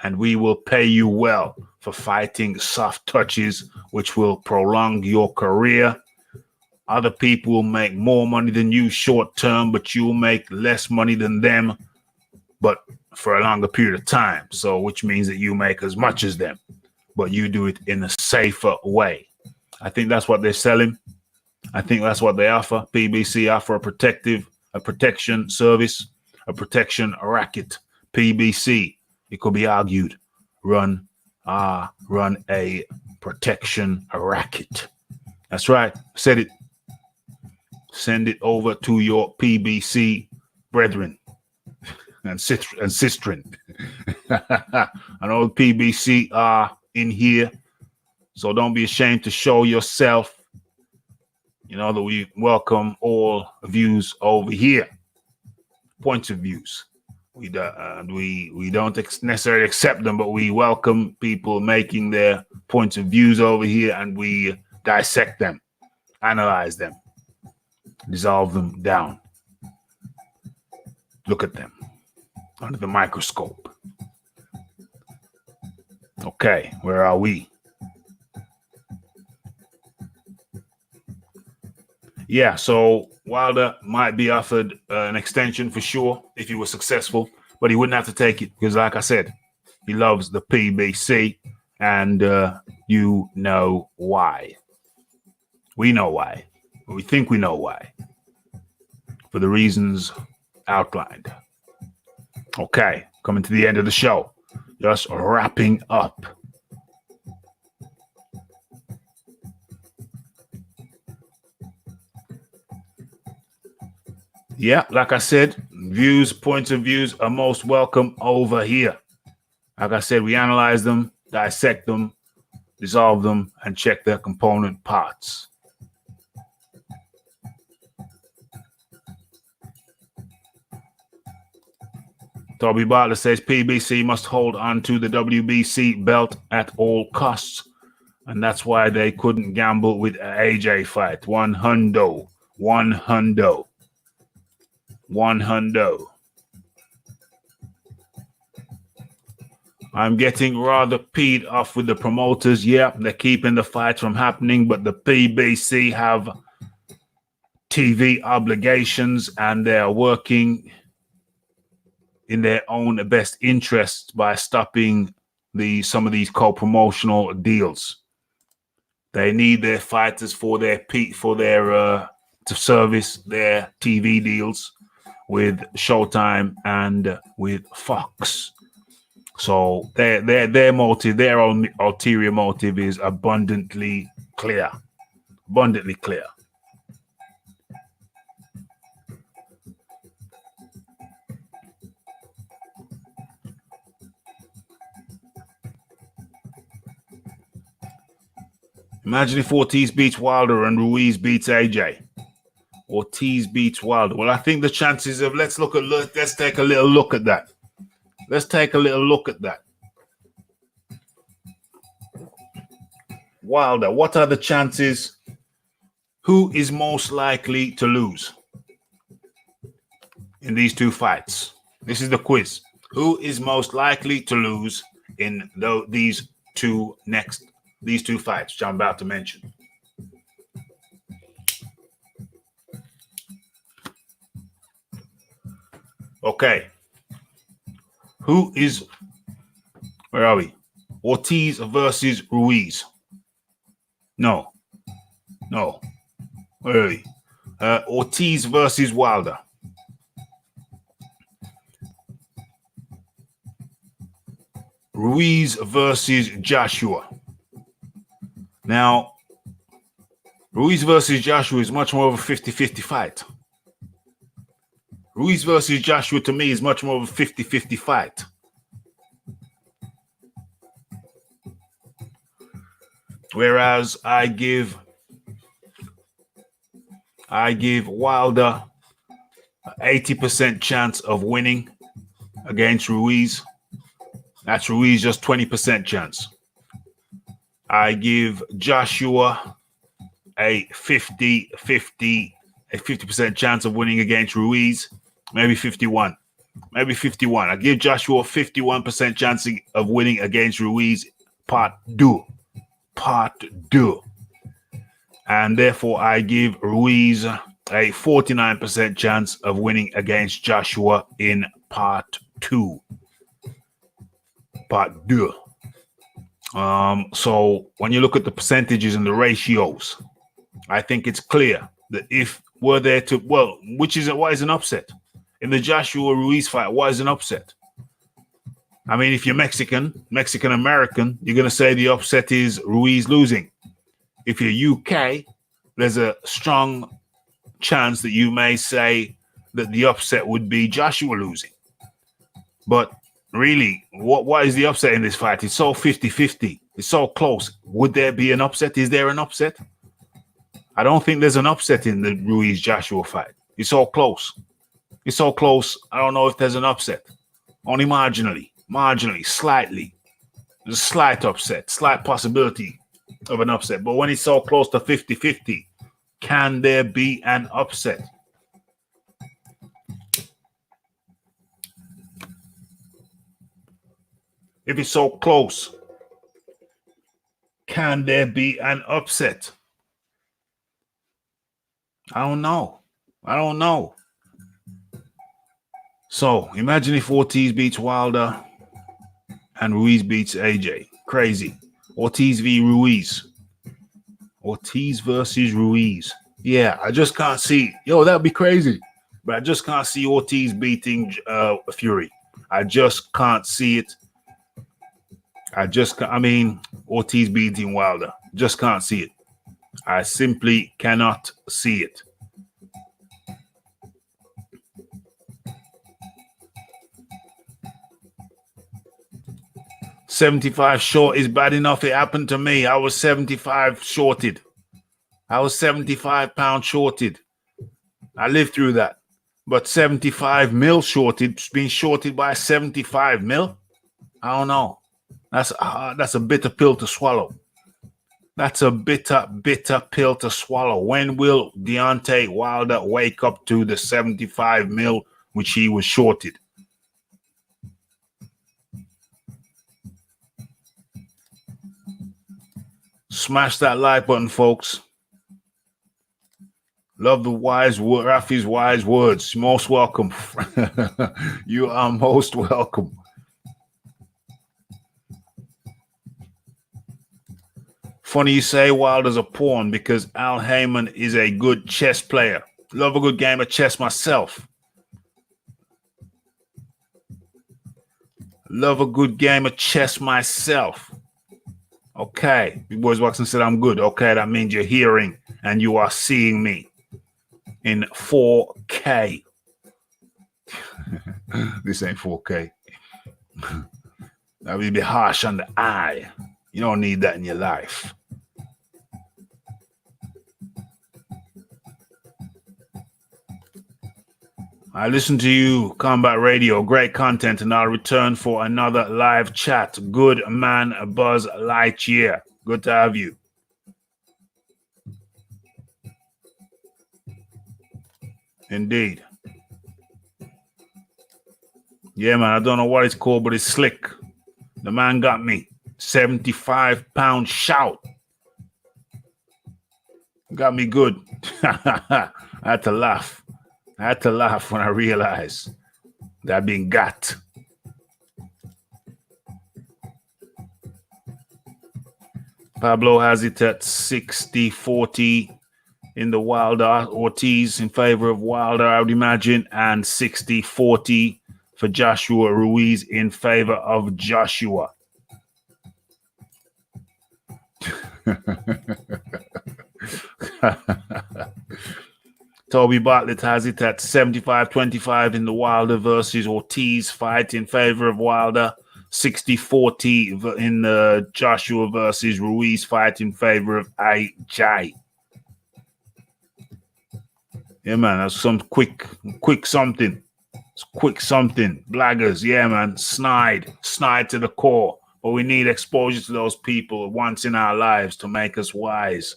and we will pay you well for fighting soft touches, which will prolong your career. Other people will make more money than you short term, but you'll make less money than them, but for a longer period of time. So, which means that you make as much as them, but you do it in a safer way. I think that's what they're selling. I think that's what they offer. PBC offer a protection service, a protection racket. PBC, it could be argued, run a protection racket. That's right. Said it. Send it over to your PBC brethren and sistren. I know PBC are in here, so don't be ashamed to show yourself. You know that we welcome all views over here, points of views. We don't necessarily accept them, but we welcome people making their points of views over here, and we dissect them, analyze them, dissolve them down, look at them under the microscope. Okay, where are we? Yeah, so Wilder might be offered an extension for sure if he was successful, but he wouldn't have to take it because, like I said, he loves the PBC, and you know why. We know why. We think we know why. For the reasons outlined. Okay, coming to the end of the show. Just wrapping up. Yeah, like I said, points of views are most welcome over here. Like I said, we analyze them, dissect them, dissolve them, and check their component parts. Toby Bartlett says PBC must hold on to the WBC belt at all costs. And that's why they couldn't gamble with an AJ fight. One hundo. I'm getting rather peed off with the promoters. Yeah, they're keeping the fight from happening, but the PBC have TV obligations and they're working in their own best interests by stopping some of these co-promotional deals. They need their fighters to service their TV deals with Showtime and with Fox. So their motive, their own ulterior motive is abundantly clear. Abundantly clear. Imagine if Ortiz beats Wilder and Ruiz beats AJ. Ortiz beats Wilder. Well, I think the chances of let's take a little look at that. Wilder, what are the chances? Who is most likely to lose in these two fights? This is the quiz. Who is most likely to lose in these two fights, which I'm about to mention? Okay. Where are we? Ortiz versus Ruiz. No. Where are we? Ortiz versus Wilder. Ruiz versus Joshua. Now, Ruiz versus Joshua is much more of a 50-50 fight. Ruiz versus Joshua, to me, is much more of a 50-50 fight. Whereas I give Wilder 80% chance of winning against Ruiz. That's Ruiz just 20% chance. I give Joshua a 50% chance of winning against Ruiz. Maybe 51. I give Joshua a 51% chance of winning against Ruiz. Part 2. And therefore, I give Ruiz a 49% chance of winning against Joshua in part 2. So when you look at the percentages and the ratios, I think it's clear that if we're there to, what is an upset? In the Joshua Ruiz fight, what is an upset? I mean, if you're Mexican-American, you're going to say the upset is Ruiz losing. If you're UK, there's a strong chance that you may say that the upset would be Joshua losing. But really, what is the upset in this fight? It's so 50-50. It's so close. Would there be an upset? Is there an upset? I don't think there's an upset in the Ruiz-Joshua fight. It's so close. I don't know if there's an upset. Only marginally, slightly. There's a slight upset, slight possibility of an upset. But when it's so close to 50-50, can there be an upset? If it's so close, can there be an upset? I don't know. So imagine if Ortiz beats Wilder and Ruiz beats AJ. Crazy. Ortiz v. Ruiz. Ortiz versus Ruiz. Yeah, I just can't see. That'd be crazy. But I just can't see Ortiz beating Fury. I just can't see it. Ortiz beating Wilder. Just can't see it. I simply cannot see it. $75 short is bad enough. It happened to me. I was 75 shorted. I was 75 pounds shorted. I lived through that. But 75 mil shorted, being shorted by 75 mil? I don't know. That's a bitter pill to swallow. That's a bitter pill to swallow. When will Deontay Wilder wake up to the 75 mil which he was shorted? Smash that like button, folks. Love the Rafi's wise words. Most welcome. You are most welcome. Funny you say Wilder's a pawn because Al Heyman is a good chess player. Love a good game of chess myself. Okay. Big Boys Watson said I'm good. Okay, that means you're hearing and you are seeing me in 4K. This ain't 4K. That would be harsh on the eye. You don't need that in your life. I listen to you, Combat Radio. Great content, and I'll return for another live chat. Good man, Buzz Lightyear. Good to have you. Indeed. Yeah, man, I don't know what it's called, but it's slick. The man got me. 75-pound shout. Got me good. I had to laugh. When I realized that I'd been got. Pablo has it at 60-40 in the Wilder. Ortiz in favor of Wilder, I would imagine, and 60-40 for Joshua Ruiz in favor of Joshua. Toby Bartlett has it at 75-25 in the Wilder versus Ortiz fight in favor of Wilder. 60-40 in the Joshua versus Ruiz fight in favor of AJ. Yeah, man, that's some quick something. It's quick something. Blaggers, yeah, man. Snide to the core. But we need exposure to those people once in our lives to make us wise,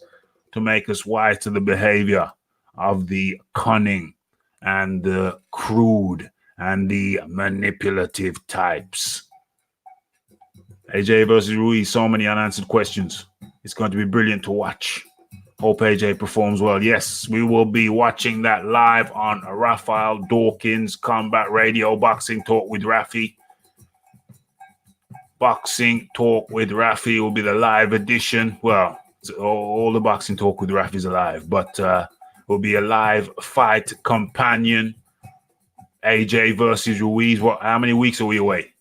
to the behavior of the cunning and the crude and the manipulative types. AJ versus Ruiz, so many unanswered questions. It's going to be brilliant to watch. Hope AJ performs well. Yes, we will be watching that live on Raphael Dawkins Combat Radio Boxing Talk with Rafi. Boxing Talk with Rafi will be the live edition. Well, all the Boxing Talk with Rafi is alive, but will be a live fight companion. AJ versus Ruiz. What? How many weeks are we away?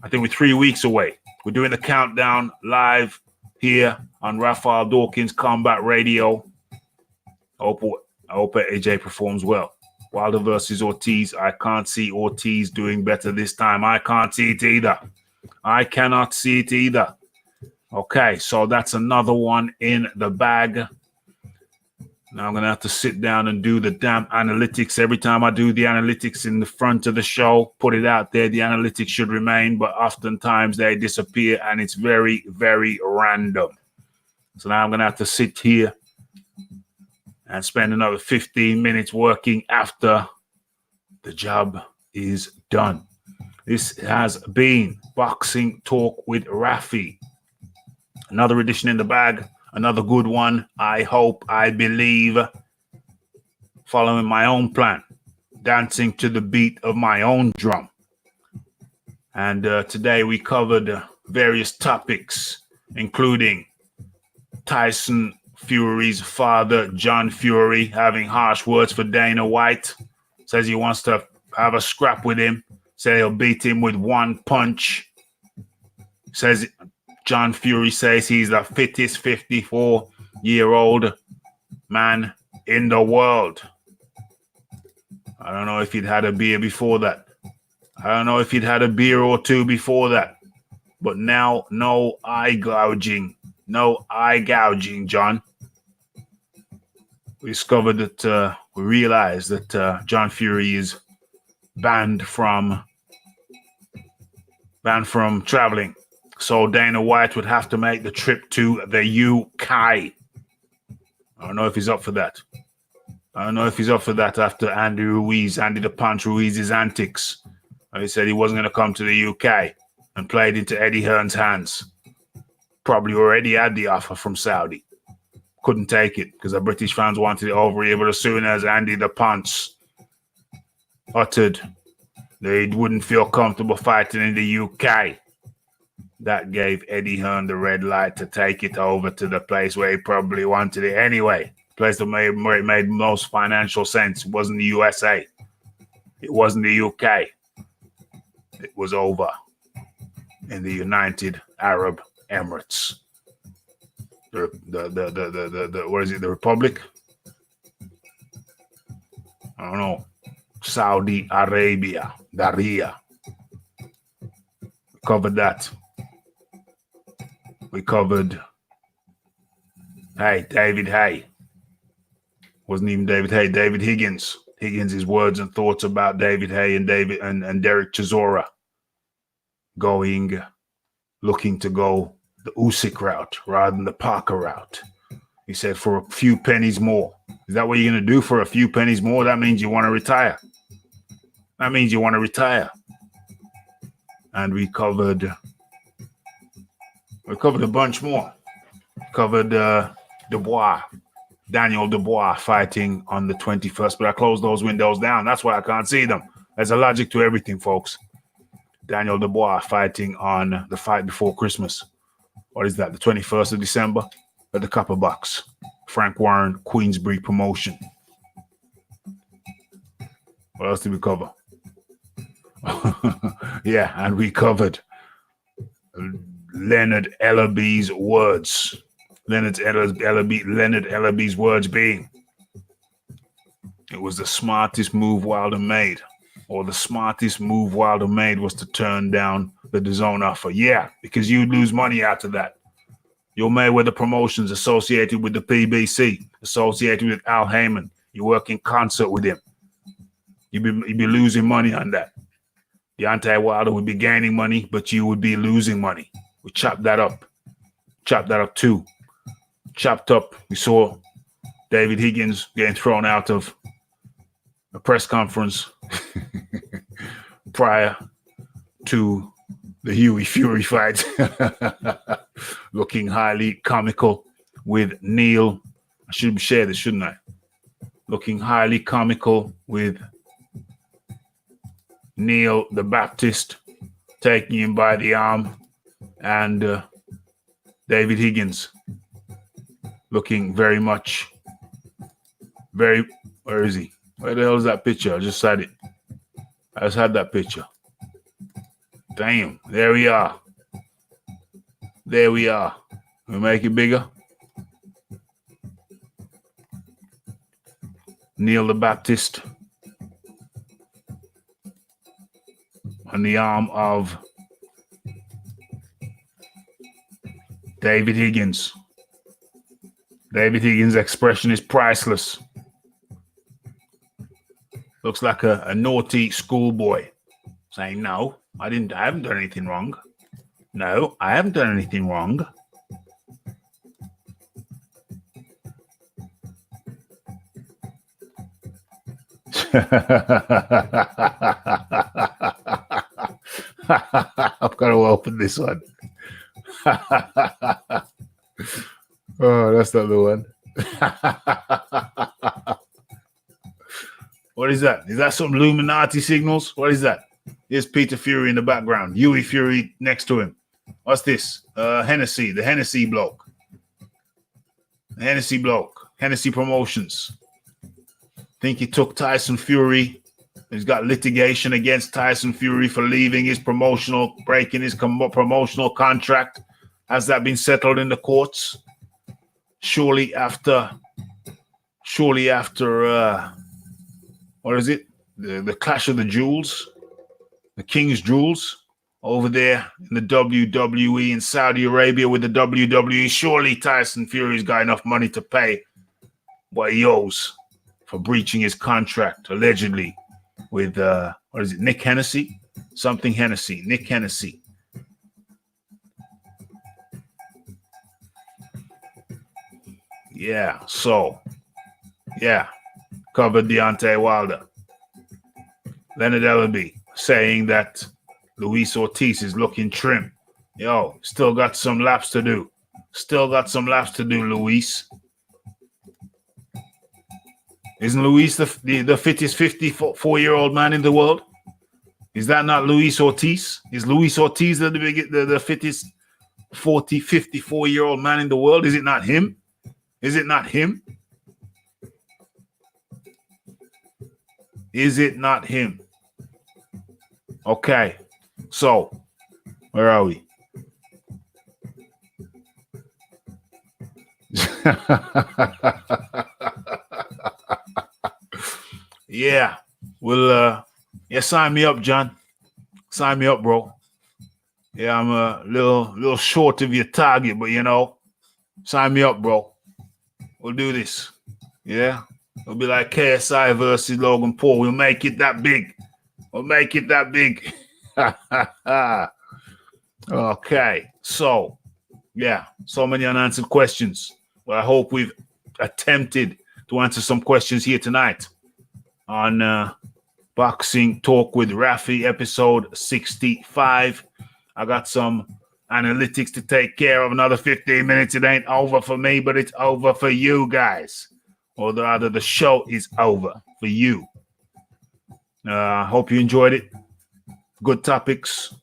I think we're 3 weeks away. We're doing the countdown live here on Raphael Dawkins Combat Radio. I hope AJ performs well. Wilder versus Ortiz. I can't see Ortiz doing better this time. I can't see it either. I cannot see it either. Okay, so that's another one in the bag. Now I'm going to have to sit down and do the damn analytics. Every time I do the analytics in the front of the show, put it out there, the analytics should remain, but oftentimes they disappear and it's very, very random. So now I'm going to have to sit here and spend another 15 minutes working after the job is done. This has been Boxing Talk with Rafi. Another edition in the bag. Another good one, I hope, I believe, following my own plan, dancing to the beat of my own drum. And today we covered various topics, including Tyson Fury's father, John Fury, having harsh words for Dana White. Says he wants to have a scrap with him. Says he'll beat him with one punch. Says John Fury says he's the fittest 54-year-old man in the world. I don't know if he'd had a beer before that. I don't know if he'd had a beer or two before that. But now, no eye gouging. No eye gouging, John. We discovered that, we realized that John Fury is banned from traveling. So Dana White would have to make the trip to the UK. I don't know if he's up for that. After Andy the Punch Ruiz's antics. He said he wasn't going to come to the UK and played into Eddie Hearn's hands. Probably already had the offer from Saudi. Couldn't take it because the British fans wanted it over here. But as soon as Andy the Punch uttered that he wouldn't feel comfortable fighting in the UK, that gave Eddie Hearn the red light to take it over to the place where he probably wanted it anyway. Place that where it made most financial sense. It wasn't the USA. It wasn't the UK. It was over in the United Arab Emirates. The what is it? The Republic? I don't know. Saudi Arabia. Daria. Covered that. We covered David Hay. Wasn't even David Hay, David Higgins. Higgins' words and thoughts about David Hay and Derek Chisora looking to go the Usyk route rather than the Parker route. He said for a few pennies more. Is that what you're going to do for a few pennies more? That means you want to retire. And we covered a bunch more. Covered Daniel Dubois fighting on the 21st, but I closed those windows down. That's why I can't see them. There's a logic to everything, folks. Daniel Dubois fighting on the fight before Christmas. What is that, the 21st of December? At the Copper Box. Frank Warren, Queensbury promotion. What else did we cover? Yeah, and we covered Leonard Ellerby's words. Leonard Ellerby's words being, it was the smartest move Wilder made, or the smartest move Wilder made was to turn down the DAZN offer. Yeah, because you'd lose money out of that. Your Mayweather promotions associated with the PBC, associated with Al Heyman. You work in concert with him. You'd be losing money on that. Deontay Wilder would be gaining money, but you would be losing money. We chopped that up. Chopped that up too. Chopped up. We saw David Higgins getting thrown out of a press conference prior to the Huey Fury fight. Looking highly comical with Neil. I should share this, shouldn't I? Looking highly comical with Neil the Baptist taking him by the arm, and David Higgins looking very much, where is he? Where the hell is that picture? I just had it. I just had that picture. Damn, there we are. There we are. We make it bigger. Neil the Baptist on the arm of David Higgins. David Higgins' expression is priceless. Looks like a naughty schoolboy saying, no, I haven't done anything wrong. No, I haven't done anything wrong. I've got to open this one. Oh, that's not the one. What is that? Is that some Illuminati signals? What is that? Here's Peter Fury in the background. Huey Fury next to him. What's this? Hennessy, the Hennessy bloke. The Hennessy bloke. Hennessy Promotions. Think he took Tyson Fury. He's got litigation against Tyson Fury for breaking his promotional contract. Has that been settled in the courts? Surely after what is it? The Clash of the Jewels, the King's Jewels over there in the WWE in Saudi Arabia with the WWE. Surely Tyson Fury's got enough money to pay what he owes for breaching his contract, allegedly, with, what is it, Nick Hennessy? Something Hennessy, Nick Hennessy. Yeah, so, yeah, covered Deontay Wilder. Leonard Ellerby saying that Luis Ortiz is looking trim. Yo, still got some laps to do. Still got some laps to do, Luis. Isn't Luis the fittest 54-year-old man in the world? Is that not Luis Ortiz? Is Luis Ortiz the fittest 54-year-old man in the world? Is it not him? Is it not him? Is it not him? Okay, so where are we? Yeah, well, yeah, sign me up, John. Sign me up, bro. Yeah, I'm a little short of your target, but you know, sign me up, bro. We'll do this. Yeah, it'll be like KSI versus Logan Paul. We'll make it that big. We'll make it that big. Okay, so yeah, so many unanswered questions. Well, I hope we've attempted to answer some questions here tonight on Boxing Talk with Rafi, episode 65. I got some analytics to take care of. Another 15 minutes. It ain't over for me, but it's over for you guys. Or rather, the show is over for you. Hope you enjoyed it. Good topics.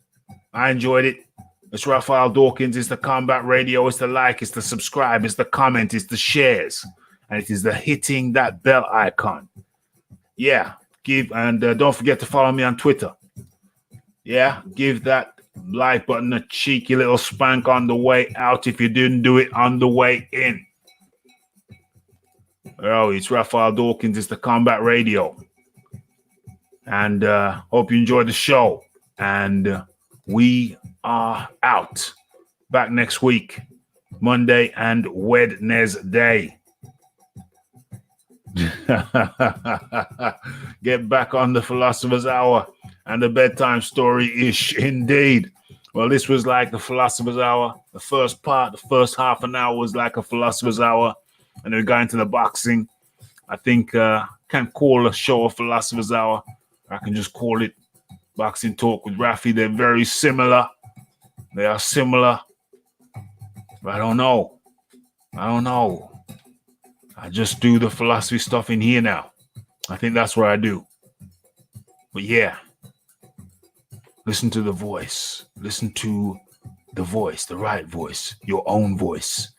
I enjoyed it. It's Raphael Dawkins. It's the Combat Radio. It's the like. It's the subscribe. It's the comment. It's the shares. And it is the hitting that bell icon. Yeah. Don't forget to follow me on Twitter. Yeah. Give that like button a cheeky little spank on the way out if you didn't do it on the way in. Oh, it's Raphael Dawkins. It's the Combat Radio. And hope you enjoyed the show. And we are out. Back next week, Monday and Wednesday. Get back on the Philosopher's Hour and the bedtime story-ish indeed. Well, this was like the Philosopher's Hour. The first part, the first half an hour was like a Philosopher's Hour. And then we got into the boxing. I think can't call a show a Philosopher's Hour. I can just call it Boxing Talk with Rafi. They're very similar. They are similar. But I don't know. I just do the philosophy stuff in here now. I think that's what I do. But yeah, listen to the voice. Listen to the voice, the right voice, your own voice.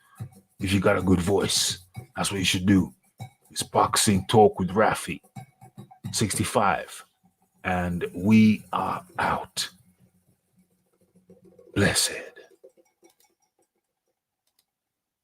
If you got a good voice, that's what you should do. It's Boxing Talk with Rafi, 65. And we are out. Blessed.